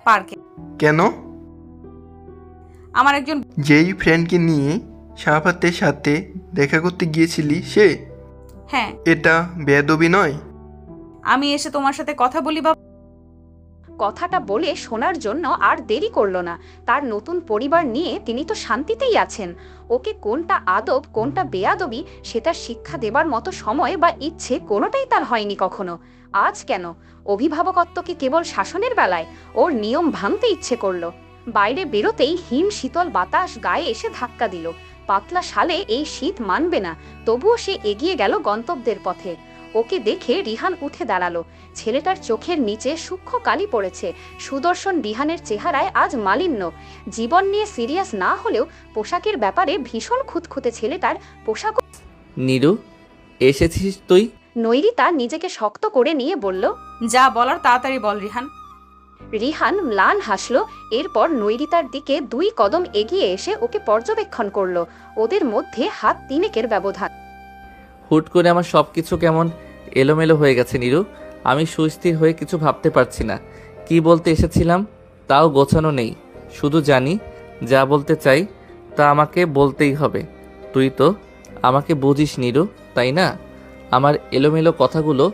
পার্কে। কেন? আমার একজন যেই ফ্রেন্ডকে নিয়ে শাহফাতের সাথে দেখা করতে গিয়েছিলি সে? হ্যাঁ। এটা বেয়াদবি নয়? আমি এসে তোমার সাথে কথা বলি বাবা। কথাটা বলে শোনার জন্য আর দেরি করলো না। তার নতুন পরিবার নিয়ে তিনি তো শান্তিতেই আছেন। ওকে কোনটা আদব কোনটা বেয়াদবি সেটা শিক্ষা দেবার মতো সময় বা ইচ্ছে কোনোটাই তার হয়নি কখনো। আজ কেন? অভিভাবকত্ব কি কেবল শাসনের বেলায়? ওর নিয়ম ভাঙতে ইচ্ছে করলো। বাইরে বেরোতেই হিম শীতল বাতাস গায়ে এসে ধাক্কা দিল। পাতলা শালে এই শীত মানবে না, তবুও সে এগিয়ে গেল গন্তব্যের পথে। ওকে দেখে রিহান উঠে দাঁড়ালো। ছেলেটার চোখের নিচে সূক্ষ্ম কালি পড়েছে। সুদর্শন রিহানের চেহারায় আজ মালিন্য। জীবন নিয়ে সিরিয়াস না হলেও পোশাকের ব্যাপারে ভীষণ খুঁতখুঁতে ছেলেটার পোশাক। নিরু, এসেছিস তুই? নৈরিতা নিজেকে শক্ত করে নিয়ে বলল। যা বলার তাড়াতাড়ি বল রিহান। রিহান ম্লান হাসলো। এরপর নৈরিতার দিকে 2 কদম এগিয়ে এসে ওকে পর্যবেক্ষণ করলো। ওদের মধ্যে হাত 3 ব্যবধান। হুট করে আমার সব কিছু কেমন এলোমেলো হয়ে গেছে নিরু। আমি সুস্থির হয়ে কিছু ভাবতে পারছি না। কি বলতে এসেছিলাম তাও গোছানো নেই। শুধু জানি যা বলতে চাই তা আমাকে বলতেই হবে। তুই তো আমাকে বুঝিস নিরু, তাই না? আমার এলোমেলো কথাগুলো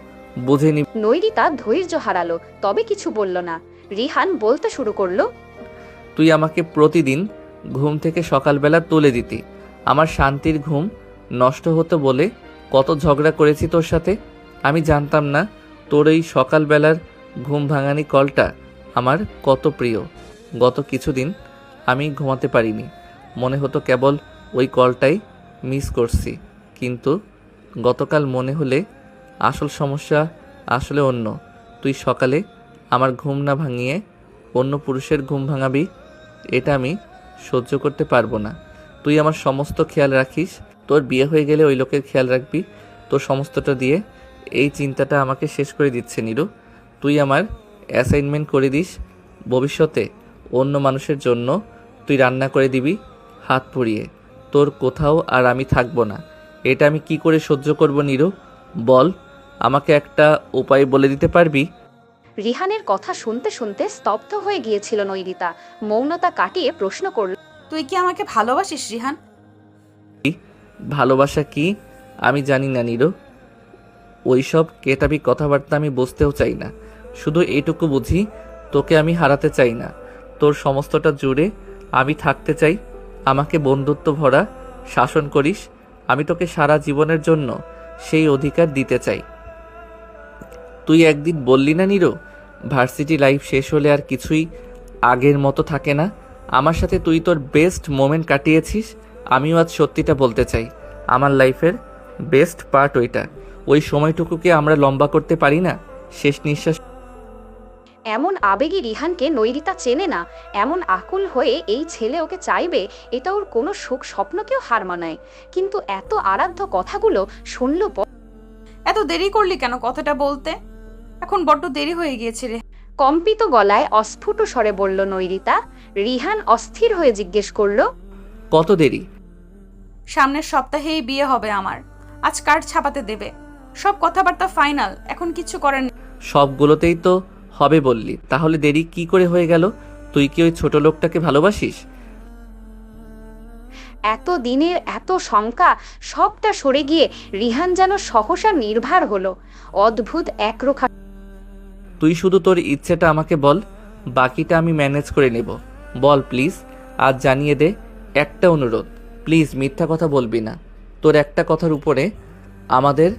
বুঝে নি। নৈরিতা ধৈর্য হারালো, তবে কিছু বলল না। রিহান বলতে শুরু করলো। তুই আমাকে প্রতিদিন ঘুম থেকে সকালবেলা তুলে দিতি। আমার শান্তির ঘুম নষ্ট হতো বলে কত ঝগড়া করেছি তোর সাথে। আমি জানতাম না তোর এই সকালবেলার ঘুম ভাঙানি কলটা আমার কত প্রিয়। গত কিছুদিন আমি ঘুমাতে পারিনি, মনে হতো কেবল ওই কলটাই মিস করছি। কিন্তু গতকাল মনে হলে আসল সমস্যা আসলে অন্য। তুই সকালে আমার ঘুম না ভাঙিয়ে অন্য পুরুষের ঘুম ভাঙাবি, এটা আমি সহ্য করতে পারবো না। তুই আমার সমস্ত খেয়াল রাখিস, তোর বিয়ে হয়ে গেলে ওই লোকের খেয়াল রাখবি। তোর সমস্তটা দিয়ে এই চিন্তাটা আমাকে শেষ করে দিচ্ছে নিরু। তুই আমার অ্যাসাইনমেন্ট করে দিস, ভবিষ্যতে অন্য মানুষের জন্য তুই রান্না করে দিবি হাত পুড়িয়ে। তোর কোথাও আর আমি থাকবো না। এটা আমি কি করে সহ্য করব নিরু? বল, আমাকে একটা উপায় বলে দিতে পারবি? রিহানের কথা শুনতে শুনতে স্তব্ধ হয়ে গিয়েছিল নৈরিতা। মৌনতা কাটিয়ে প্রশ্ন করল। তুই কি আমাকে ভালোবাসিস রিহান? ভালোবাসা কি আমি জানি না নীরু। ওইসব কেতাবি কথাবার্তা আমি বুঝতেও চাই না। শুধু এইটুকু বুঝি, তোকে আমি হারাতে চাই না। তোর সমস্তটা জুড়ে আমি থাকতে চাই। আমাকে বন্ধুত্ব ভরা শাসন করিস। আমি তোকে সারা জীবনের জন্য সেই অধিকার দিতে চাই। তুই একদিন বললি না নীরু, ভার্সিটি লাইফ শেষ হলে আর কিছুই আগের মতো থাকে না। আমার সাথে তুই তোর বেস্ট মোমেন্ট কাটিয়েছিস। আমিও আজ সত্যিটা বলতে চাই, আমার লাইফের বেস্ট পার্ট ওইটা। ওই সময়টুকুকে আমরা লম্বা করতে পারি না? শেষ নিঃশ্বাস। এমন আবেগী রিহানকে নৈরিতা চেনে না। এমন আকুল হয়ে এই ছেলে ওকে চাইবে, এটা ওর কোনো সুখ স্বপ্নকেও হার মানায়। কিন্তু এত আরাধ্য কথাগুলো শুনল এত দেরি করলি কেন কথাটা বলতে? এখন বড্ড দেরি হয়ে গিয়েছে রে। কম্পিত গলায় অস্ফুট স্বরে বলল নৈরিতা। রিহান অস্থির হয়ে জিজ্ঞেস করলো, কত দেরি? সামনের সপ্তাহেই বিয়ে হবে আমার। আজ কার্ড ছাপাতে দেবে। সব কথাবার্তা ফাইনাল, এখন কিছু করার নেই। সবগুলোতেই তো হবে বললি, তাহলে দেরি কি করে হয়ে গেল? তুই কি ওই ছোট লোকটাকে ভালোবাসিস? এত দিনের এত শঙ্কা সবটা সরে গিয়ে রিহান যেন সহসা নির্ভার হলো। অদ্ভুত একরোখা। তুই শুধু তোর ইচ্ছেটা আমাকে বল, বাকিটা আমি ম্যানেজ করে নেব। বল প্লিজ, আজ জানিয়ে দে। একটা অনুরোধ, প্লিজ মিথ্যা কথা বলবি না। তোর একটা কথার উপরে আমাদের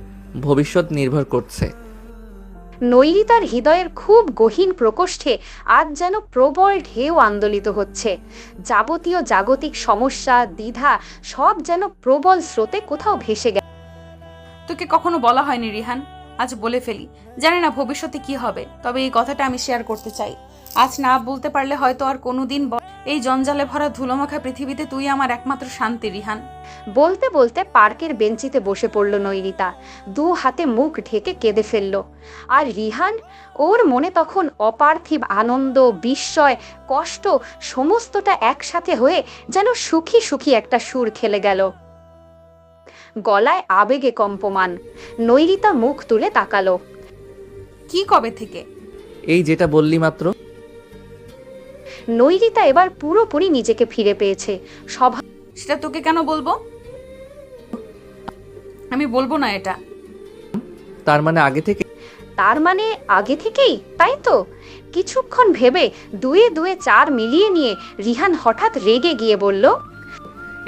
ভবিষ্যৎ নির্ভর করছে। নৈরিতার হৃদয়ের খুব গহীন প্রকোষ্ঠে আজ যেন প্রবল ঢেউ আন্দোলিত হচ্ছে। যাবতীয় জাগতিক সমস্যা দ্বিধা সব যেন প্রবল স্রোতে কোথাও ভেসে গেছে। তোকে কখনো বলা হয়নি রিহান, আজ বলে ফেলি। জানি না ভবিষ্যতে কি হবে, তবে এই কথাটা আমি শেয়ার করতে চাই। আজ না বলতে পারলে হয়তো আর কোনোদিন এই জঞ্জালে ভরা ধুলোমাখা পৃথিবীতে তুই আমার একমাত্র শান্তি রিহান। বলতে বলতে পার্কের বেঞ্চিতে বসে পড়ল নৈরিতা। দু হাতে মুখ ঢেকে কেঁদে ফেলল। আর রিহান, ওর মনে তখন অপার্থিব আনন্দ, বিস্ময়, কষ্ট সমস্তটা একসাথে হয়ে যেন সুখী সুখী একটা সুর খেলে গেল। গলায় আবেগে কম্পমান। নৈরিতা মুখ তুলে তাকালো। কি কবে থেকে? এই যেটা বললি মাত্র। নৈরিতা এবার পুরোপুরি নিজেকে ফিরে পেয়েছে। সেটা তোকে কেন বলবো? আমি বলবো না এটা। তার মানে আগে থেকে? তার মানে আগে থেকেই, তাই তো? কিছুক্ষণ ভেবে দুয়ে দুয়ে চার মিলিয়ে নিয়ে রিহান হঠাৎ রেগে গিয়ে বলল,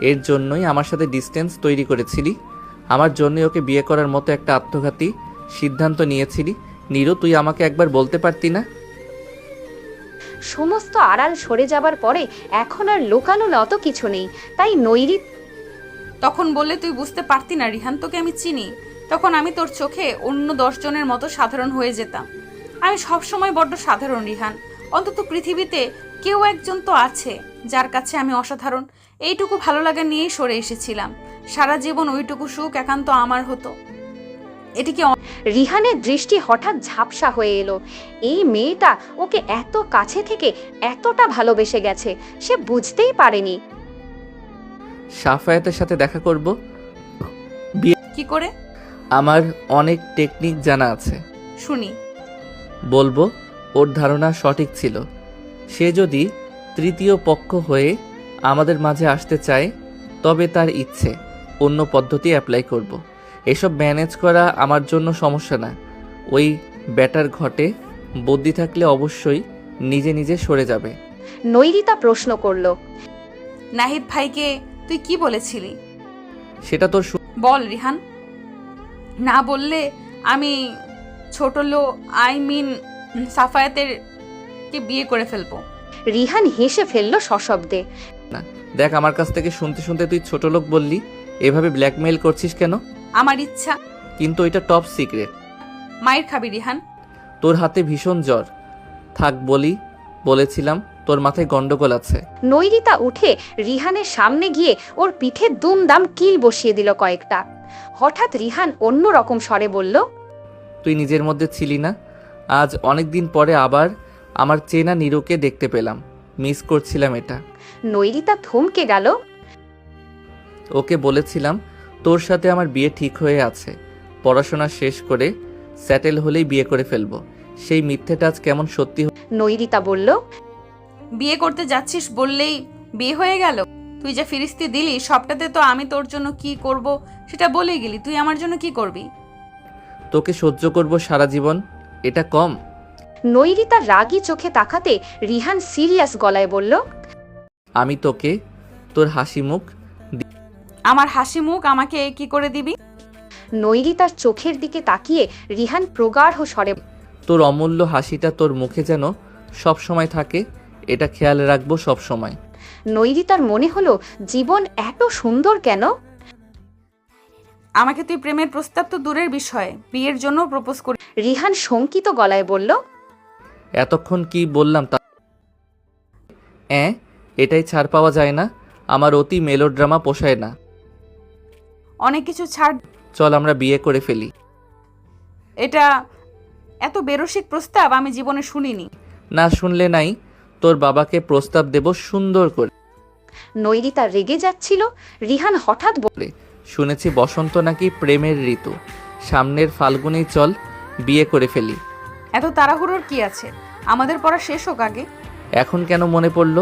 এর জন্যই আমার সাথে ডিস্টেন্স তৈরি করেছিলি? আমার জন্যই ওকে বিয়ে করার মতো একটা আত্মঘাতী সিদ্ধান্ত নিয়েছিলি? নীরু, তুই আমাকে একবার বলতে পারতি না? সমস্ত আড়াল সরে যাবার পরে এখন আর লোকানো অত কিছু নেই। তাই নৈরিত তখন বললে তুই বুঝতে পারতি না রিহান, তোকে আমি চিনি। তখন আমি তোর চোখে অন্য 10 জনের মতো সাধারণ হয়ে যেতাম। আমি সবসময় বড্ড সাধারণ রিহান। অন্তত পৃথিবীতে কেউ একজন তো আছে যার কাছে আমি অসাধারণ। এইটুকু ভালো লাগা নিয়েই সরে এসেছিলাম। সারা জীবন ওইটুকু সুখ একান্ত আমার হতো। এটিকে রিহানের দৃষ্টি হঠাৎ ঝাপসা হয়ে এলো। এই মেয়েটা ওকে এত কাছে থেকে এতটা ভালোবেসে গেছে সে বুঝতেই পারেনি। সাফায়াতের সাথে দেখা করব। কি করে? আমার অনেক টেকনিক জানা আছে। শুনি। বলবো, ওর ধারণা সঠিক ছিল। সে যদি তৃতীয় পক্ষ হয়ে আমাদের মাঝে আসতে চায় তবে তার ইচ্ছে, অন্য পদ্ধতি অ্যাপ্লাই করব। এসব ম্যানেজ করা আমার জন্য সমস্যা না। ওই ব্যাটার ঘটে বুদ্ধি থাকলে অবশ্যই নিজে নিজে সরে যাবে। নৈরিতা প্রশ্ন করল, নাহিদ ভাইকে তুই কি বলেছিলি? সেটা তোর বল রিহান। না বললে আমি ছোট সাফায়াতের কে বিয়ে করে ফেলবো। রিহান হেসে ফেলল সশব্দে। না, দেখ, আমার কাছ থেকে শুনতে শুনতে তুই ছোট লোক বললি। এভাবে ব্ল্যাকমেইল করছিস কেন? আমার ইচ্ছা। কিন্তু এটা টপ সিক্রেট। মায়ের খাবি রিহান। তোর হাতে ভীষণ জ্বর। থাক বলেছিলাম তোর মাথায় গন্ডগোল আছে। নৈরিতা উঠে রিহানের সামনে গিয়ে ওর পিঠে দুমদাম কিল বসিয়ে দিল কয়েকটা। হঠাৎ রিহান অন্য রকম স্বরে বলল, তুই নিজের মধ্যে ছিলি না। আজ অনেক দিন পরে আবার আমার চেনা নীরুকে দেখতে পেলাম। মিস করছিলাম এটা। নৈরিতা থমকে গেল। ওকে বলেছিলাম তোর সাথে আমার বিয়ে ঠিক হয়ে আছে। পড়াশোনা শেষ করে সেটেল হলেই বিয়ে করে ফেলবো। সেই মিথ্যেটা আজ কেমন সত্যি। নৈরিতা বলল, বিয়ে করতে যাচ্ছিস বললেই বিয়ে হয়ে গেল? তুই যে ফিরিস্তি দিলি সবটাতে তো আমি তোর জন্য কি করব সেটা বলে গেলি। তুই আমার জন্য কি করবি? তোকে সহ্য করব সারা জীবন, এটা কম? নৈরিতার রাগী চোখে তাকাতে রিহান সিরিয়াস গলায় বলল, আমি তোকে তোর হাসি মুখ আমার হাসি মুখ আমাকে কি করে দিবি? নৈরিতার চোখের দিকে তাকিয়ে রিহান প্রগাঢ় স্বরে তোর অমূল্য হাসিটা তোর মুখে যেন সব সময় থাকে, এটা খেয়াল রাখবো সব সময়। নৈরিতার মনে হলো জীবন এত সুন্দর কেন। আমাকে তুই প্রেমের প্রস্তাব তো দূরের বিষয়, বিয়ের জন্য প্রপোজ করি। রিহান শঙ্কিত গলায় বলল, এতক্ষণ কি বললাম তা এটাই ছাড় পাওয়া যায় না? আমার অতি মেলোড্রামা পোষায় না। অনেক কিছু ছাড়। চল আমরা বিয়ে করে ফেলি। এটা এত বেরসিক প্রস্তাব আমি জীবনে শুনিনি। না শুনলে নাই, তোর বাবাকে প্রস্তাব দেব সুন্দর করে। নৈরিতা রেগে যাচ্ছিল। রিহান হঠাৎ বলে, শুনেছি বসন্ত নাকি প্রেমের ঋতু, সামনের ফাল্গুনেই চল বিয়ে করে ফেলি। এত তাড়াহুড়োর কি আছে? আমাদের পড়া শেষ হোক আগে। এখন কেন মনে পড়লো?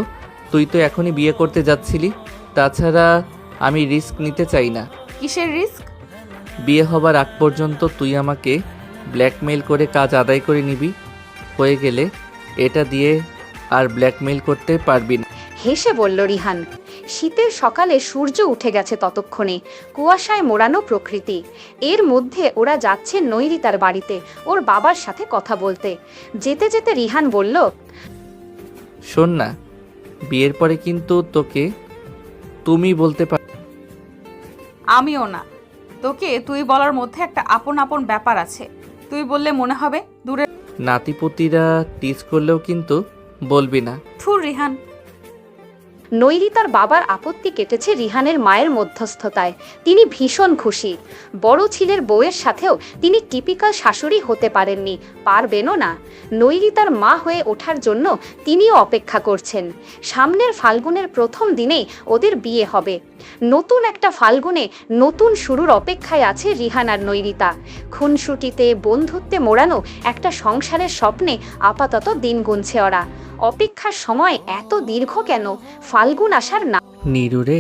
তুই তো এখনই বিয়ে করতে যাচ্ছিলি। তাছাড়া আমি রিস্ক নিতে চাই না। কিসের রিস্ক? বিয়ে হবার আগ পর্যন্ত তুই আমাকে ব্ল্যাকমেইল করে কাজ আদায় করে নিবি। হয়ে গেলে এটা দিয়ে আর ব্ল্যাকমেইল করতে পারবি না। হেসে বলল রিহান। শীতের সকালে সূর্য উঠে গেছে ততক্ষণে, কুয়াশায় মোড়ানো প্রকৃতি। এর মধ্যে ওরা যাচ্ছে নৈরিতার বাড়িতে ওর বাবার সাথে কথা বলতে। যেতে যেতে রিহান বলল, শোন না, বিয়ের পরে কিন্তু তোকে তুমি বলতে পার। আমিও না। তোকে তুই বলার মধ্যে একটা আপন আপন ব্যাপার আছে। তুই বললে মনে হবে দূরে। নাতিপুতিরা টিজ করলেও কিন্তু বলবি না। থুর রিহান। নৈরিতার বাবার আপত্তি কেটেছে রিহানের মায়ের মধ্যস্থতায়। তিনি ভীষণ খুশি। বড় ছেলের বউয়ের সাথেও তিনি টিপিক্যাল শাশুড়ি হতে পারেননি, পারবেনও না। নৈরিতার মা হয়ে ওঠার জন্য তিনিও অপেক্ষা করছেন। সামনের ফাল্গুনের প্রথম দিনেই ওদের বিয়ে হবে। নতুন একটা ফাল্গুনে নতুন শুরুর অপেক্ষায় আছে রিহান আর নৈরিতা। খুনসুটিতে বন্ধুত্বে মোড়ানো একটা সংসারের স্বপ্নে আপাতত দিন গুনছে ওরা। অপেক্ষার সময় এত দীর্ঘ কেন? ফাল্গুন আসার না। নীরুরে,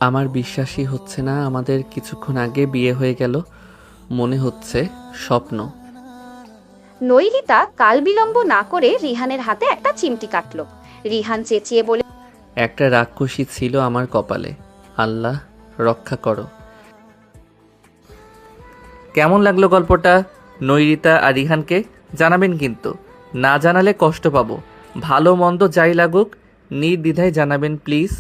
আমার বিশ্বাসই হচ্ছে না আমাদের কিছুক্ষণ আগে বিয়ে হয়ে গেল। মনে হচ্ছে স্বপ্ন। নৈরিতা কাল বিলম্ব না করে রিহানের হাতে একটা চিমটি কাটলো। রিহান চেঁচিয়ে বলে, একটা রাক্ষসী ছিল আমার কপালে, আল্লাহ রক্ষা করো। কেমন লাগলো গল্পটা? নৈরিতা আর রিহানকে জানাবেন কিন্তু, না জানালে কষ্ট পাবো। ভালো মন্দ যাই লাগুক নির্দ্বিধায় জানাবেন প্লিজ।